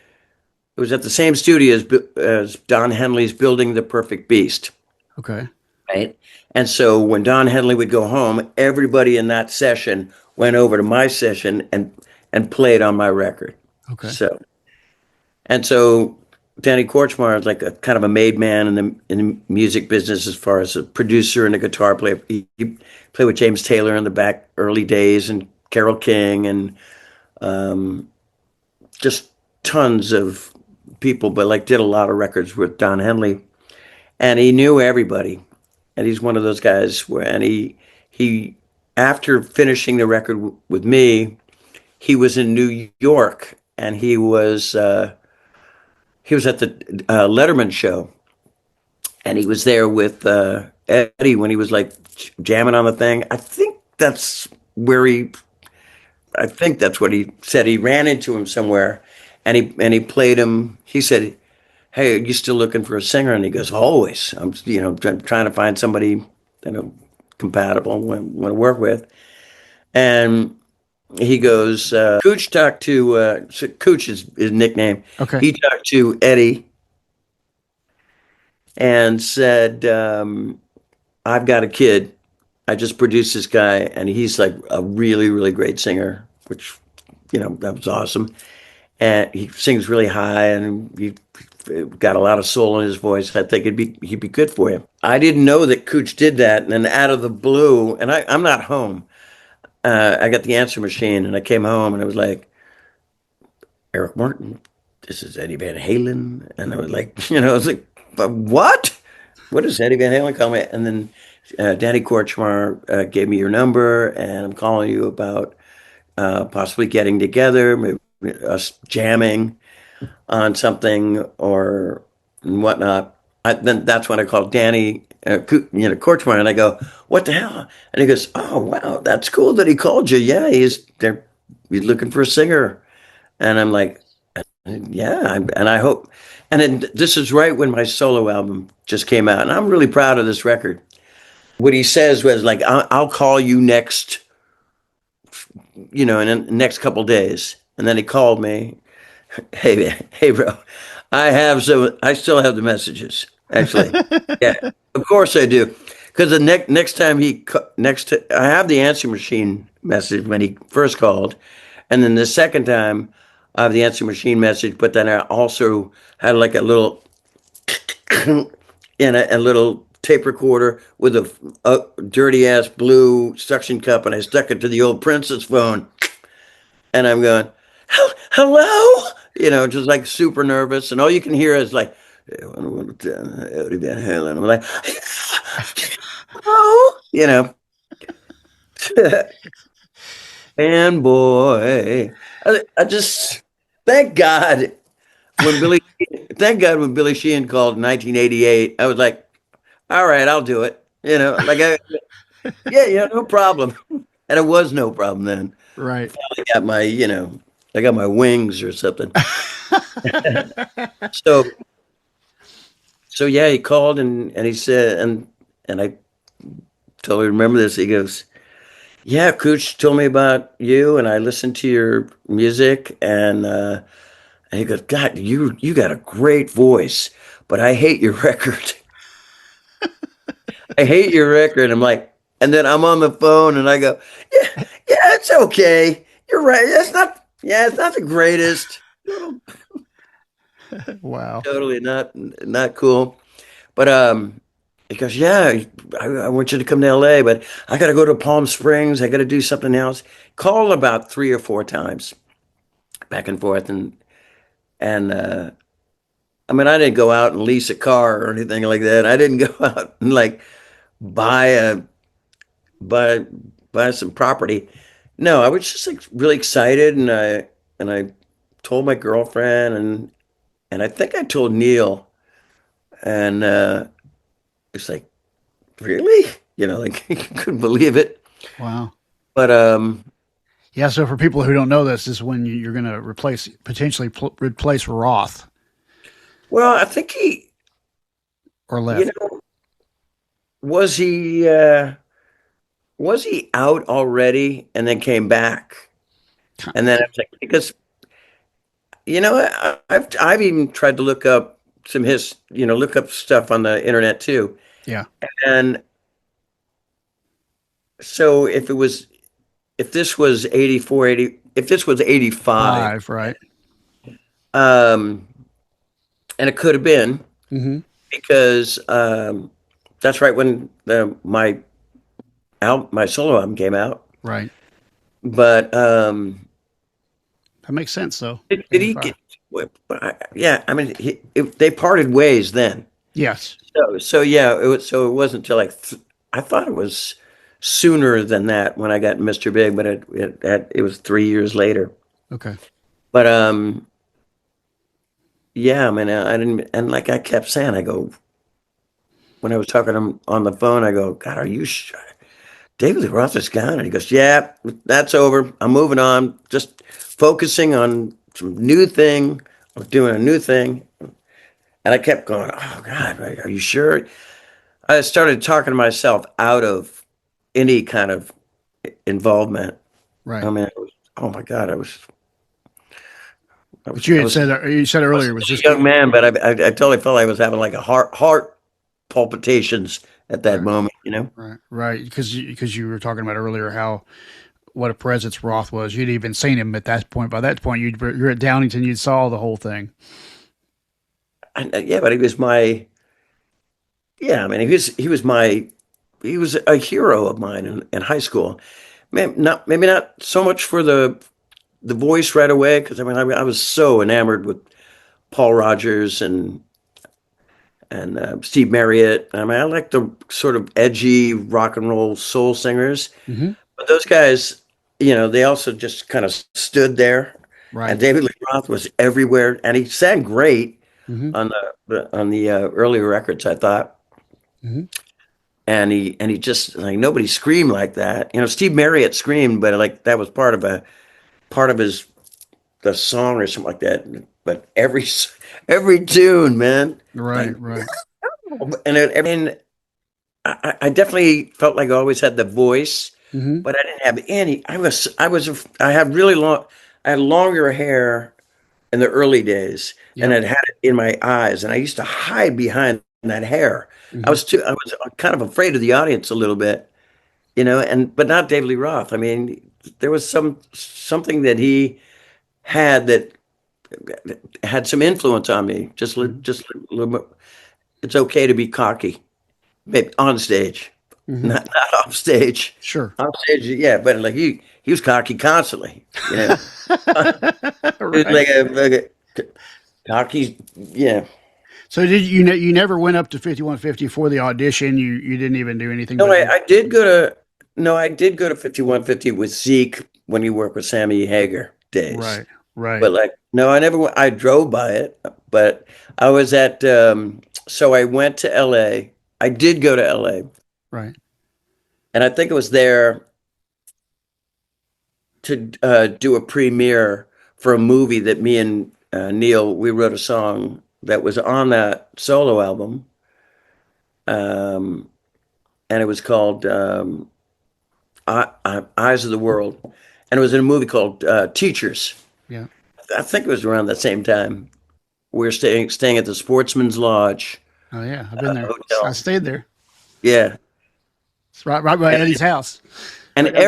Speaker 2: it was at the same studio as Don Henley's Building the Perfect Beast,
Speaker 1: Okay.
Speaker 2: right? And so when Don Henley would go home, everybody in that session went over to my session and played on my record.
Speaker 1: Okay.
Speaker 2: So Danny Korchmar is like a kind of a made man in the music business as far as a producer and a guitar player. He played with James Taylor in the back early days and Carole King and um, just tons of people, but like did a lot of records with Don Henley, and he knew everybody. And he's one of those guys where, and he after finishing the record with me, he was in New York, and he was at the Letterman show, and he was there with Eddie when he was like jamming on the thing. I think that's what he said. He ran into him somewhere, and he played him. He said, "Hey, are you still looking for a singer?" And he goes, "Always. I'm trying to find somebody compatible, want to work with." And he goes, Cooch talked to so Cooch is his nickname.
Speaker 1: Okay.
Speaker 2: He talked to Eddie and said, "I've got a kid. I just produced this guy, and he's like a really, really great singer," which that was awesome. And he sings really high, and he got a lot of soul in his voice. I think he'd be good for you. I didn't know that Cooch did that, and then out of the blue, and I'm not home. I got the answer machine, and I came home, and I was like, "Eric Martin, this is Eddie Van Halen," and I was like, I was like, "What? What does Eddie Van Halen call me?" And then Danny Korchmar gave me your number, and I'm calling you about possibly getting together, maybe us jamming on something or whatnot. Then that's when I called Danny, Korchmar, and I go, "What the hell?" And he goes, "Oh wow, that's cool that he called you. Yeah, he's looking for a singer." And I'm like, "Yeah," and I hope. And then this is right when my solo album just came out, and I'm really proud of this record. What he says was like, I'll call you next, in the next couple days. And then he called me. Hey, bro, I still have the messages, actually. Yeah, of course I do. Because the next time I have the answer machine message when he first called. And then the second time I have the answer machine message, but then I also had like a little, in a little tape recorder with a dirty ass blue suction cup, and I stuck it to the old Princess phone. And I'm going, hello, just like super nervous. And all you can hear is like, Eddie Van Halen. I'm like, oh, fanboy. I just, thank God when Billy Sheehan called in 1988, I was like, all right, I'll do it. Yeah, no problem. And it was no problem then.
Speaker 1: Right.
Speaker 2: I got my wings or something. So, so yeah, he called and he said, and I totally remember this. He goes, yeah, Cooch told me about you, and I listened to your music, and he goes, God, you got a great voice, but I hate your record. I hate your record. I'm like, and then I'm on the phone and I go, yeah, it's okay. You're right. It's not the greatest.
Speaker 1: Wow.
Speaker 2: Totally not cool. But he goes, yeah, I want you to come to LA, but I got to go to Palm Springs. I got to do something else. Called about 3 or 4 times, back and forth, and I mean, I didn't go out and lease a car or anything like that. I didn't go out and like buy a buy buy some property. No, I was just like really excited, and I told my girlfriend, and I think I told Neil, and it's like, really, like he couldn't believe it.
Speaker 1: Wow.
Speaker 2: But
Speaker 1: Yeah. So for people who don't know this, is when you're going to potentially replace Roth
Speaker 2: well, I think he,
Speaker 1: or
Speaker 2: you
Speaker 1: left.
Speaker 2: know, was he was he out already and then came back, and then I was like, because I've even tried to look up look up stuff on the internet too.
Speaker 1: Yeah.
Speaker 2: And so if this was 84, 80, if this was 85,
Speaker 1: 5. Right.
Speaker 2: um, and it could have been
Speaker 1: Mm-hmm.
Speaker 2: because that's right when my solo album came out.
Speaker 1: Right.
Speaker 2: But
Speaker 1: That makes sense, though.
Speaker 2: did he
Speaker 1: 85.
Speaker 2: get? Yeah, I mean, they parted ways then.
Speaker 1: Yes.
Speaker 2: So yeah, it wasn't until like I thought it was sooner than that when I got Mr. Big, but it was 3 years later.
Speaker 1: Okay.
Speaker 2: But yeah, I mean, I didn't, and like I kept saying, I go when I was talking to him on the phone, I go, God, are you sure David Lee Roth is gone? And he goes, yeah, that's over. I'm moving on, just focusing on some new thing. I'm doing a new thing. And I kept going, oh God, are you sure? I started talking to myself out of any kind of involvement. I
Speaker 1: Right.
Speaker 2: mean, oh my God,
Speaker 1: But you
Speaker 2: I
Speaker 1: had
Speaker 2: was
Speaker 1: said you said
Speaker 2: I was
Speaker 1: earlier it was
Speaker 2: a
Speaker 1: just
Speaker 2: young man, but I totally felt I was having like a heart palpitations at that
Speaker 1: right.
Speaker 2: moment.
Speaker 1: Right. Because you were talking about earlier how what a presence Roth was. You'd even seen him at that point. By that point, you're at Downington. You saw the whole thing.
Speaker 2: Yeah, but I mean, he was a hero of mine in high school. Maybe not so much for the voice right away, because I mean, I was so enamored with Paul Rogers and Steve Marriott. I mean, I like the sort of edgy rock and roll soul singers,
Speaker 1: Mm-hmm.
Speaker 2: but those guys, they also just kind of stood there. And
Speaker 1: Right.
Speaker 2: David Lee Roth was everywhere, and he sang great
Speaker 1: Mm-hmm.
Speaker 2: on the earlier records, I thought.
Speaker 1: Mm-hmm.
Speaker 2: And he just like nobody screamed like that. Steve Marriott screamed, but like that was part of the song or something like that. But every tune, man, like
Speaker 1: Right. Right.
Speaker 2: And I mean, I definitely felt like I always had the voice,
Speaker 1: Hmm.
Speaker 2: but I didn't have any. I had really long, I had longer hair in the early days, and
Speaker 1: Yep.
Speaker 2: I'd had it in my eyes, and I used to hide behind that hair.
Speaker 1: Hmm.
Speaker 2: I was kind of afraid of the audience a little bit, but not David Lee Roth. I mean, there was something that he had that had some influence on me.
Speaker 1: Hmm.
Speaker 2: Just a little bit. It's okay to be cocky, maybe on stage,
Speaker 1: Hmm.
Speaker 2: not off stage.
Speaker 1: Sure.
Speaker 2: Off stage, yeah, but like he was cocky constantly. He was
Speaker 1: Right.
Speaker 2: like a cocky, yeah.
Speaker 1: So did you never went up to 5150 for the audition? You didn't even do anything
Speaker 2: No,
Speaker 1: but
Speaker 2: I did go to no, I did go to 5150 with Zeke when he worked with Sammy Hagar days.
Speaker 1: right, right,
Speaker 2: But like, no, I never went. I drove by it, but I was at. So I went to LA. I did go to LA,
Speaker 1: right.
Speaker 2: and I think it was there to do a premiere for a movie that me and Neil we wrote a song that was on that solo album, um, and it was called Eyes of the World, and it was in a movie called Teachers.
Speaker 1: Yeah.
Speaker 2: I think it was around that same time. We were staying at the Sportsman's Lodge
Speaker 1: Oh yeah, I've been there. I
Speaker 2: hotel.
Speaker 1: stayed there.
Speaker 2: Yeah,
Speaker 1: It's right by
Speaker 2: and,
Speaker 1: Eddie's house.
Speaker 2: and
Speaker 1: Right down.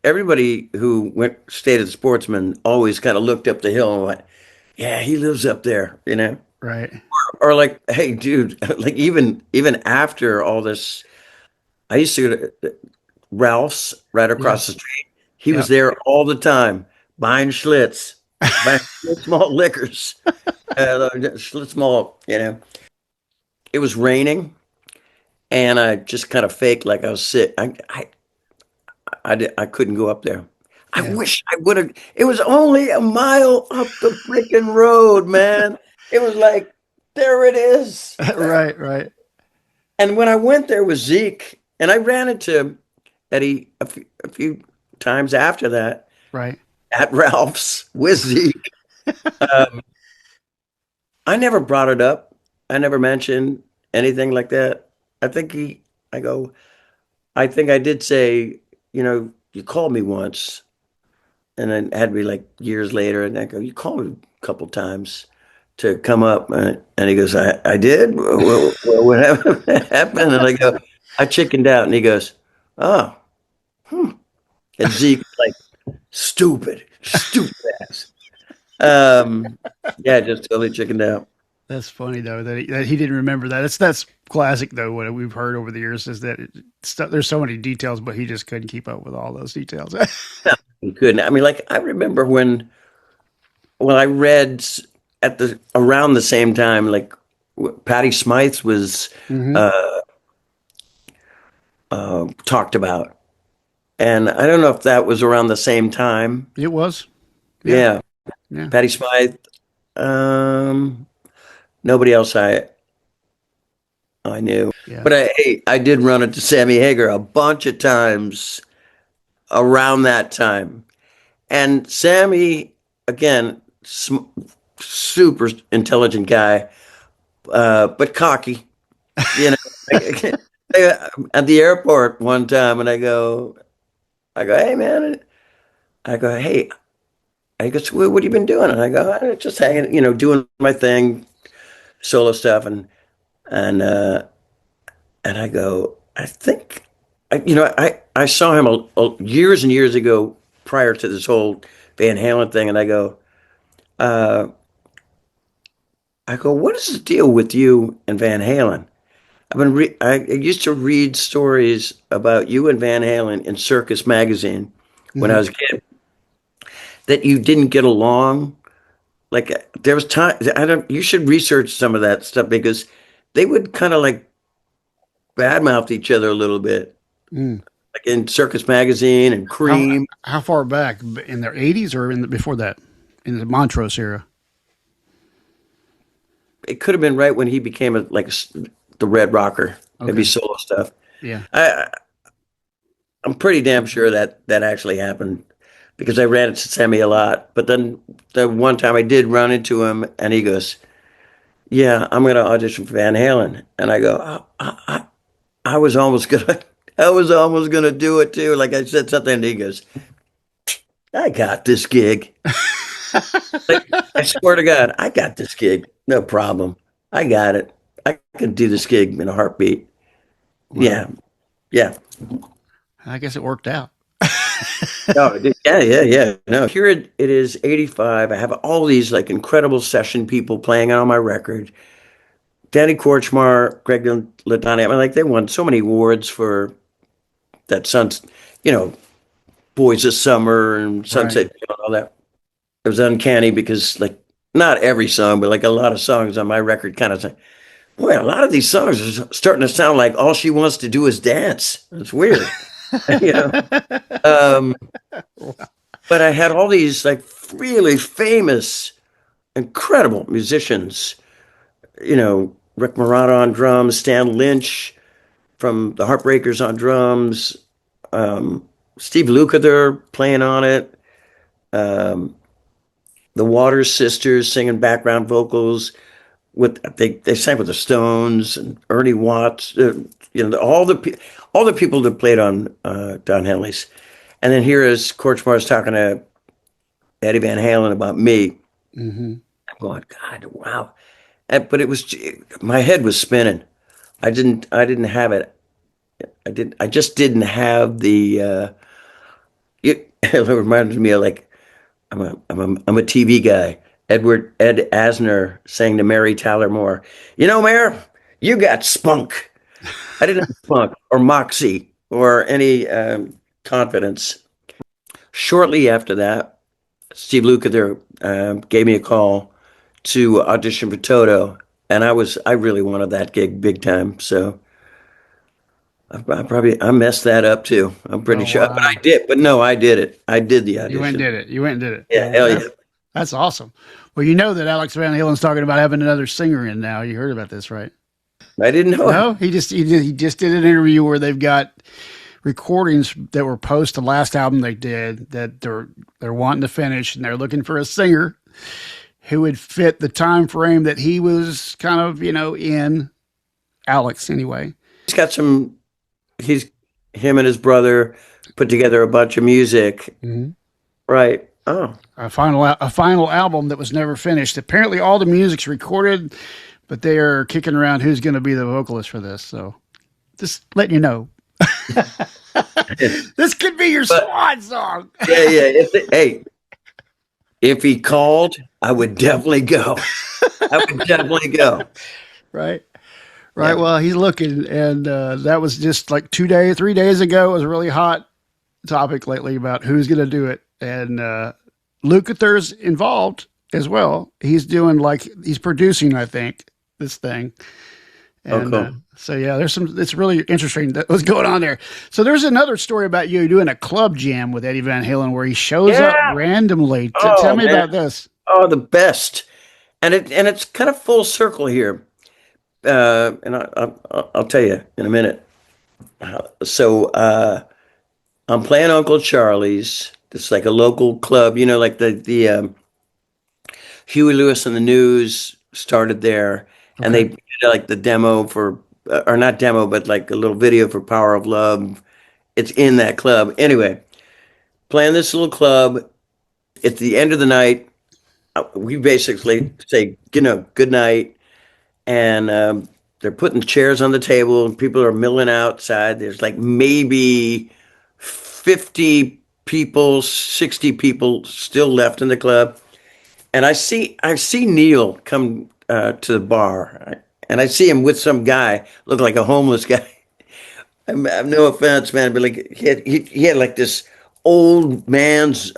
Speaker 2: everybody who went stayed at the Sportsman always kind of looked up the hill and went, "Yeah, he lives up there,"
Speaker 1: Right.
Speaker 2: Or like, "Hey, dude," like even after all this, I used to go to Ralph's right
Speaker 1: Yeah.
Speaker 2: across the street. He was
Speaker 1: Yep.
Speaker 2: there all the time buying Schlitz, buying small liquors, Schlitz malt. It was raining, and I just kind of faked like I was sick. I couldn't go up there. I
Speaker 1: Yeah.
Speaker 2: wish I would have. It was only a mile up the freaking road, man. It was like, there it is.
Speaker 1: Right. Right.
Speaker 2: And when I went there with Zeke, and I ran into Eddie a few times after that
Speaker 1: Right.
Speaker 2: at Ralph's with Zeke. Um, I never brought it up. I never mentioned anything like that. I think I go, I think I did say, you called me once. And then it had to be like years later. And I go, you called me a couple times to come up. And he goes, I did? What happened? And I go, I chickened out. And he goes, oh, hmm. And Zeke, like, stupid ass. Yeah, just totally chickened out.
Speaker 1: That's funny though that he didn't remember that. That's classic though. What we've heard over the years is that there's so many details, but he just couldn't keep up with all those details.
Speaker 2: He couldn't. I mean, like, I remember when I read at the around the same time, like, Patty Smythe was
Speaker 1: Hmm.
Speaker 2: uh, talked about. And I don't know if that was around the same time.
Speaker 1: It was. Yeah.
Speaker 2: Yeah,
Speaker 1: Yeah.
Speaker 2: Patty Smythe. Um, Nobody else I knew.
Speaker 1: Yeah.
Speaker 2: But I did run into Sammy Hagar a bunch of times around that time. And Sammy, again, super intelligent guy, but cocky. You know, at the airport one time, and hey man, I go, hey, I guess what have you been doing? And I go, just hanging, doing my thing, solo stuff, and and I go, I think, I saw him years and years ago prior to this whole Van Halen thing, and uh, I go, what is the deal with you and Van Halen? I used to read stories about you and Van Halen in Circus magazine when I
Speaker 1: Hmm.
Speaker 2: was a kid that you didn't get along. Like, there was time. I don't. You should research some of that stuff because they would kind of like badmouth each other a little bit,
Speaker 1: Mm.
Speaker 2: like in Circus magazine and
Speaker 1: How
Speaker 2: Cream.
Speaker 1: how far back in their 80s or before that in the Montrose era?
Speaker 2: It could have been right when he became the Red Rocker, maybe
Speaker 1: Okay.
Speaker 2: solo stuff.
Speaker 1: Yeah.
Speaker 2: I I'm pretty damn sure that that actually happened because I ran into Sammy a lot. But then the one time I did run into him, and he goes, yeah, I'm going to audition for Van Halen. And I go, I was almost gonna, I was almost gonna do it too. Like I said something, and he goes, "I got this gig." Like, I swear to God, I got this gig. No problem. I got it. I can do this gig in a heartbeat.
Speaker 1: Well,
Speaker 2: Yeah, yeah.
Speaker 1: I guess it worked out.
Speaker 2: No, yeah, yeah, yeah. No, here it is 85. I have all these like incredible session people playing on my record. Danny Korchmar, Greg Ladani. I mean, like they won so many awards for that Suns, you know, Boys of Summer and
Speaker 1: Right.
Speaker 2: Sunset, and all that. It was uncanny because like not every song, but like a lot of songs on my record kind of say, boy, a lot of these songs are starting to sound like all she wants to do is dance. It's weird, you know. Um, but I had all these like really famous, incredible musicians, you know, Rick Moratta on drums, Stan Lynch from the Heartbreakers on drums, Steve Lukather playing on it, um, the Waters sisters singing background vocals. With they sang with the Stones and Ernie Watts, you know, all the people that played on Don Henley's, and then here is Korchmar's talking to Eddie Van Halen about me.
Speaker 1: Hmm.
Speaker 2: I'm going, God, wow. But it was my head was spinning. I didn't have it. I just didn't have the. It reminded me of like I'm a TV guy. Ed Asner saying to Mary Tyler Moore, "You know, Mayor, you got spunk." I didn't have spunk or moxie or any confidence. Shortly after that, Steve Lukather gave me a call to audition for Toto, and I really wanted that gig big time. So I messed that up too. I'm pretty
Speaker 1: Oh,
Speaker 2: sure, but I
Speaker 1: wow.
Speaker 2: did. But no, I did it. I did the
Speaker 1: You went and
Speaker 2: audition.
Speaker 1: did it. You went and did it.
Speaker 2: Yeah,
Speaker 1: Well,
Speaker 2: hell yeah.
Speaker 1: that's awesome. Well, you know that Alex Van Halen's talking about having another singer in now. You heard about this, right?
Speaker 2: I didn't know it.
Speaker 1: No, he just did an interview where they've got recordings that were post the last album they did that they're wanting to finish, and they're looking for a singer who would fit the time frame that he was kind of in. Alex, anyway.
Speaker 2: He's got some. He's him and his brother put together a bunch of music.
Speaker 1: Mm-hmm.
Speaker 2: Right. Oh,
Speaker 1: A final album that was never finished. Apparently, all the music's recorded, but they are kicking around who's going to be the vocalist for this. So, just letting you know, this could be your
Speaker 2: but
Speaker 1: swan song,
Speaker 2: yeah, yeah. Hey, if he called, I would definitely go. I would definitely go.
Speaker 1: right? Right.
Speaker 2: Yeah.
Speaker 1: Well, he's looking, and that was just like 3 days ago. It was a really hot topic lately about who's going to do it, and Lukather's involved as well. He's producing, I think, this thing.
Speaker 2: Oh,
Speaker 1: And
Speaker 2: cool.
Speaker 1: so, yeah, it's really interesting that was going on there. So there's another story about you doing a club jam with Eddie Van Halen where he shows up
Speaker 2: Yeah.
Speaker 1: randomly. Tell
Speaker 2: Oh
Speaker 1: me
Speaker 2: man.
Speaker 1: about this.
Speaker 2: Oh, the best. And it's kind of full circle here. And I'll tell you in a minute. So I'm playing Uncle Charlie's. It's like a local club, you know, like the Huey Lewis and the News started there, and they
Speaker 1: Okay.
Speaker 2: did like the demo for, or not demo, but like a little video for Power of Love. It's in that club. Anyway, playing this little club. At the end of the night, we basically say, you know, good night, and they're putting chairs on the table, and people are milling outside. There's like maybe 50 people, 60 people still left in the club. And I see Neil come to the bar, and I see him with some guy, look like a homeless guy. I'm no offense, man, but like he had like this old man's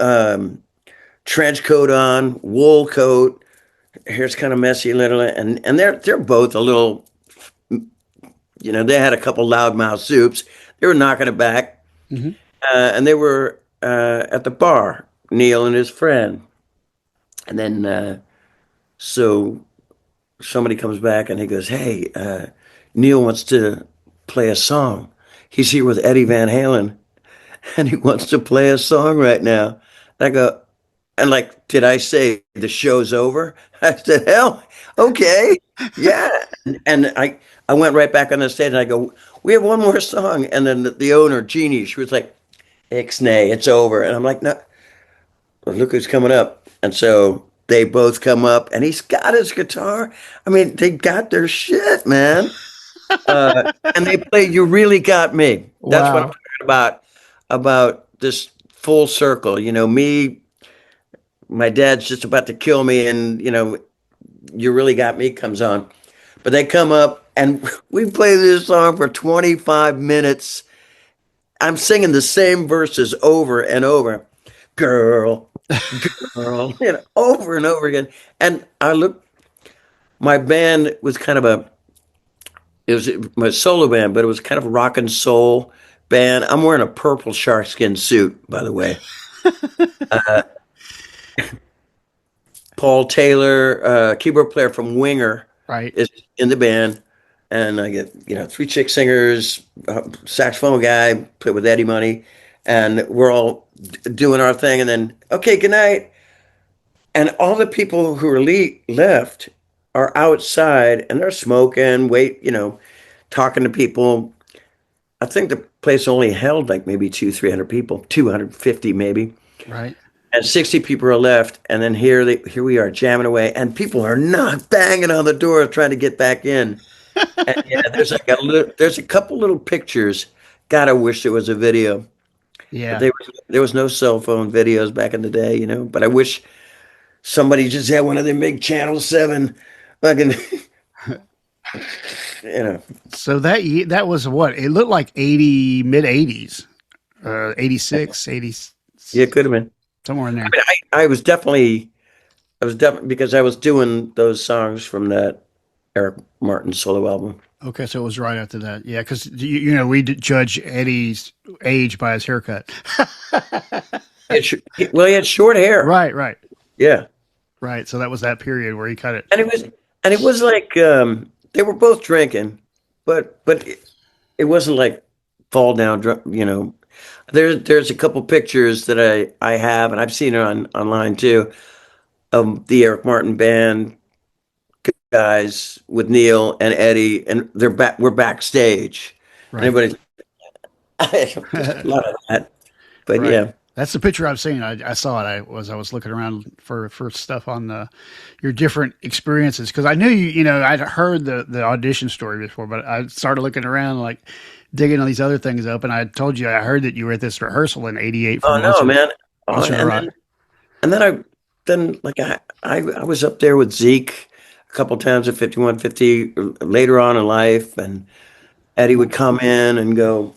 Speaker 2: trench coat on, wool coat, hair's kind of messy, a little, and they're both a little, you know, they had a couple loudmouth soups. They were knocking it back,
Speaker 1: Hmm.
Speaker 2: and they were at the bar, Neil and his friend, and then so somebody comes back and he goes, "Hey, Neil wants to play a song. He's here with Eddie Van Halen, and he wants to play a song right now." And I go, And like, did I say the show's over? I said, hell, okay, yeah. And I went right back on the stage and I go, we have one more song. And then the owner, Jeannie, she was like, Ixnay, it's over. And I'm like, no, well, look who's coming up. And so they both come up and he's got his guitar. I mean, they got their shit, man. And they play You Really Got Me. That's what I'm
Speaker 1: Wow.
Speaker 2: talking about this full circle. You know, me, my dad's just about to kill me, and You Really Got Me comes on. But they come up and we play this song for 25 minutes. I'm singing the same verses over and over. Girl, girl, over and over again. And I look, my band was kind of it was my solo band, but it was kind of a rock and soul band. I'm wearing a purple sharkskin suit, by the way. Paul Taylor, keyboard player from Winger,
Speaker 1: Right.
Speaker 2: is in the band, and I get three chick singers, saxophone guy, play with Eddie Money, and we're all doing our thing. And then okay, good night. And all the people who are left are outside, and they're smoking, talking to people. I think the place only held like maybe 300 people, 250 maybe.
Speaker 1: Right.
Speaker 2: And 60 people are left, and then here we are jamming away, and people are not banging on the door trying to get back in. And yeah, there's a couple little pictures. God, I wish there was a video, but
Speaker 1: Yeah.
Speaker 2: there was no cell phone videos back in the day, But I wish somebody just had one of them big Channel 7 fucking, you know.
Speaker 1: So that was what? It looked like 80, mid 80s, 86, 80,
Speaker 2: Yeah, it could have been.
Speaker 1: somewhere in there.
Speaker 2: I was definitely because I was doing those songs from that Eric Martin solo album.
Speaker 1: Okay, so it was right after that. Yeah, because we judge Eddie's age by his haircut.
Speaker 2: Well, he had short hair.
Speaker 1: Right, right,
Speaker 2: Yeah.
Speaker 1: right. So that was that period where he cut it.
Speaker 2: And it was like they were both drinking, but it wasn't like fall down drunk. There's a couple pictures that I have, and I've seen it online too, of the Eric Martin band guys with Neil and Eddie, and we're backstage. And
Speaker 1: Right.
Speaker 2: everybody's just a lot of that. But
Speaker 1: Right.
Speaker 2: yeah.
Speaker 1: That's the picture I've seen. I saw it. I was looking around for stuff on your different experiences because I knew I'd heard the audition story before, but I started looking around like digging all these other things up, and I told you I heard that you were at this rehearsal in '88 for
Speaker 2: Oh no, man. Oh,
Speaker 1: Monster
Speaker 2: and
Speaker 1: Rock.
Speaker 2: then like I was up there with Zeke a couple times at 5150 later on in life, and Eddie would come in and go,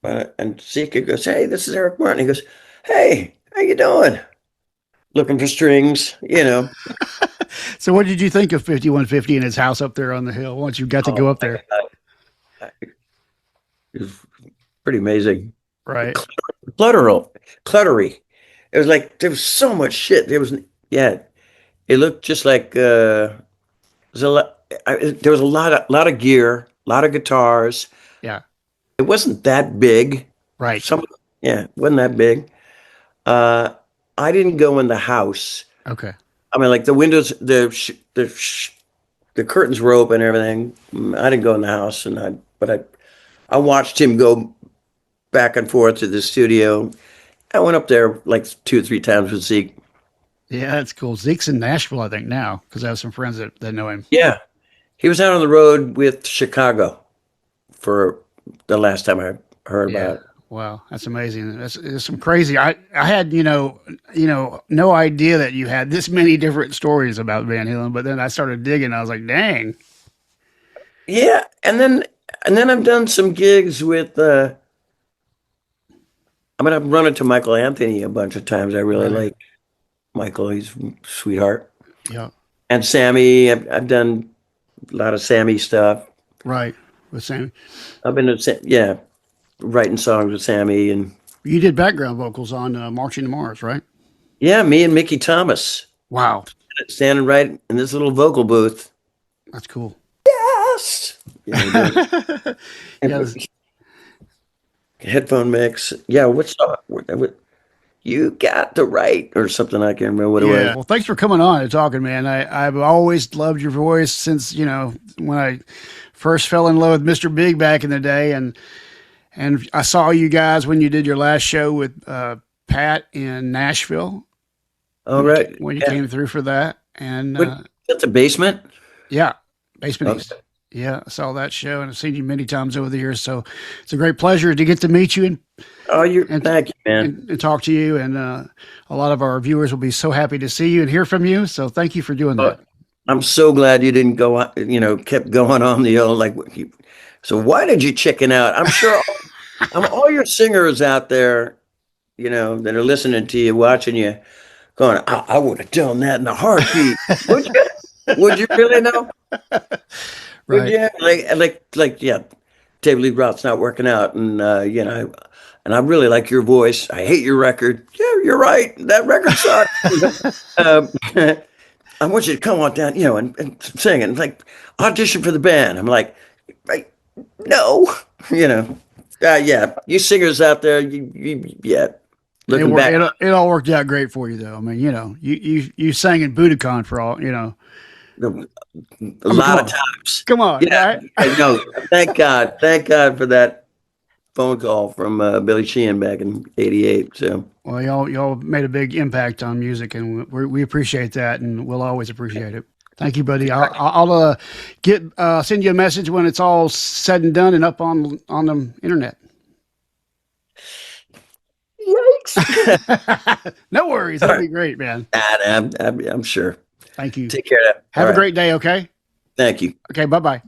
Speaker 2: and Zeke goes, "Hey, this is Eric Martin." He goes, "Hey, how you doing?" Looking for strings.
Speaker 1: So, what did you think of 5150 and his house up there on the hill once you got to
Speaker 2: Oh
Speaker 1: go up
Speaker 2: my
Speaker 1: there?
Speaker 2: God, it was pretty amazing.
Speaker 1: Right.
Speaker 2: Cluttery. It was like there was so much shit. Yeah. It looked just like there was a lot. There was a lot of gear, a lot of guitars.
Speaker 1: Yeah.
Speaker 2: It wasn't that big.
Speaker 1: Right.
Speaker 2: Yeah, it wasn't that big. Uh, I didn't go in the house.
Speaker 1: Okay.
Speaker 2: I mean, like the windows, the curtains were open and everything. I didn't go in the house, but I watched him go back and forth to the studio. I went up there like 2 or 3 times with Zeke.
Speaker 1: Yeah, that's cool. Zeke's in Nashville, I think, now because I have some friends that know him.
Speaker 2: Yeah, he was out on the road with Chicago for the last time I heard
Speaker 1: Yeah.
Speaker 2: about it.
Speaker 1: Wow, that's amazing. That's some crazy. I had no idea that you had this many different stories about Van Halen, but then I started digging. I was like, dang.
Speaker 2: Yeah, and then I've done some gigs with. I've run into Michael Anthony a bunch of times. I really
Speaker 1: Right.
Speaker 2: like Michael. He's a sweetheart.
Speaker 1: Yeah.
Speaker 2: And Sammy, I've done a lot of Sammy stuff.
Speaker 1: Right. With Sam,
Speaker 2: I've been yeah, writing songs with Sammy, and
Speaker 1: you did background vocals on "Marching to Mars," right?
Speaker 2: yeah, me and Mickey Thomas
Speaker 1: Wow,
Speaker 2: standing right in this little vocal booth.
Speaker 1: that's cool.
Speaker 2: Yes.
Speaker 1: Yeah,
Speaker 2: And
Speaker 1: it was-
Speaker 2: headphone mix. Yeah, what song? you got the right or something. I can't remember what it
Speaker 1: Yeah.
Speaker 2: was.
Speaker 1: Well, thanks for coming on and talking, man. I've always loved your voice since, when I first fell in love with Mr. Big back in the day. And I saw you guys when you did your last show with Pat in Nashville
Speaker 2: All right.
Speaker 1: when you
Speaker 2: Yeah.
Speaker 1: came through for that. And
Speaker 2: That's the basement.
Speaker 1: yeah, Basement
Speaker 2: Okay.
Speaker 1: East. Yeah, I saw that show and I've seen you many times over the years. So it's a great pleasure to get to meet you
Speaker 2: Oh,
Speaker 1: and
Speaker 2: thank you, man.
Speaker 1: and talk to you. And a lot of our viewers will be so happy to see you and hear from you. So thank you for doing
Speaker 2: Uh,
Speaker 1: that.
Speaker 2: I'm so glad you didn't go on, kept going on the old, like, so why did you chicken out? I'm sure all your singers out there, that are listening to you, watching you, going, I would have done that in a heartbeat. Would you? Would you really know? Would
Speaker 1: Right.
Speaker 2: you? Yeah, David Lee Roth's not working out, and and I really like your voice. I hate your record. Yeah, you're right. That record sucks. um, I want you to come on down, and sing and like audition for the band. I'm like, no, yeah, you singers out there, yeah. Looking back,
Speaker 1: It all worked out great for you, though. I mean, you sang in Budokan for all,
Speaker 2: a
Speaker 1: I mean,
Speaker 2: lot of times.
Speaker 1: come on.
Speaker 2: Yeah,
Speaker 1: Right?
Speaker 2: I know. Thank God for that phone call from Billy Sheehan back in '88. So,
Speaker 1: Well, y'all made a big impact on music, and we appreciate that, and we'll always appreciate it. Thank you, buddy. I'll get send you a message when it's all said and done and up on the internet.
Speaker 2: yikes!
Speaker 1: No worries. That'll be great, man.
Speaker 2: I'm sure.
Speaker 1: Thank you.
Speaker 2: Take care of that.
Speaker 1: Have
Speaker 2: All
Speaker 1: a
Speaker 2: right.
Speaker 1: great day. Okay.
Speaker 2: Thank you.
Speaker 1: Okay. Bye bye.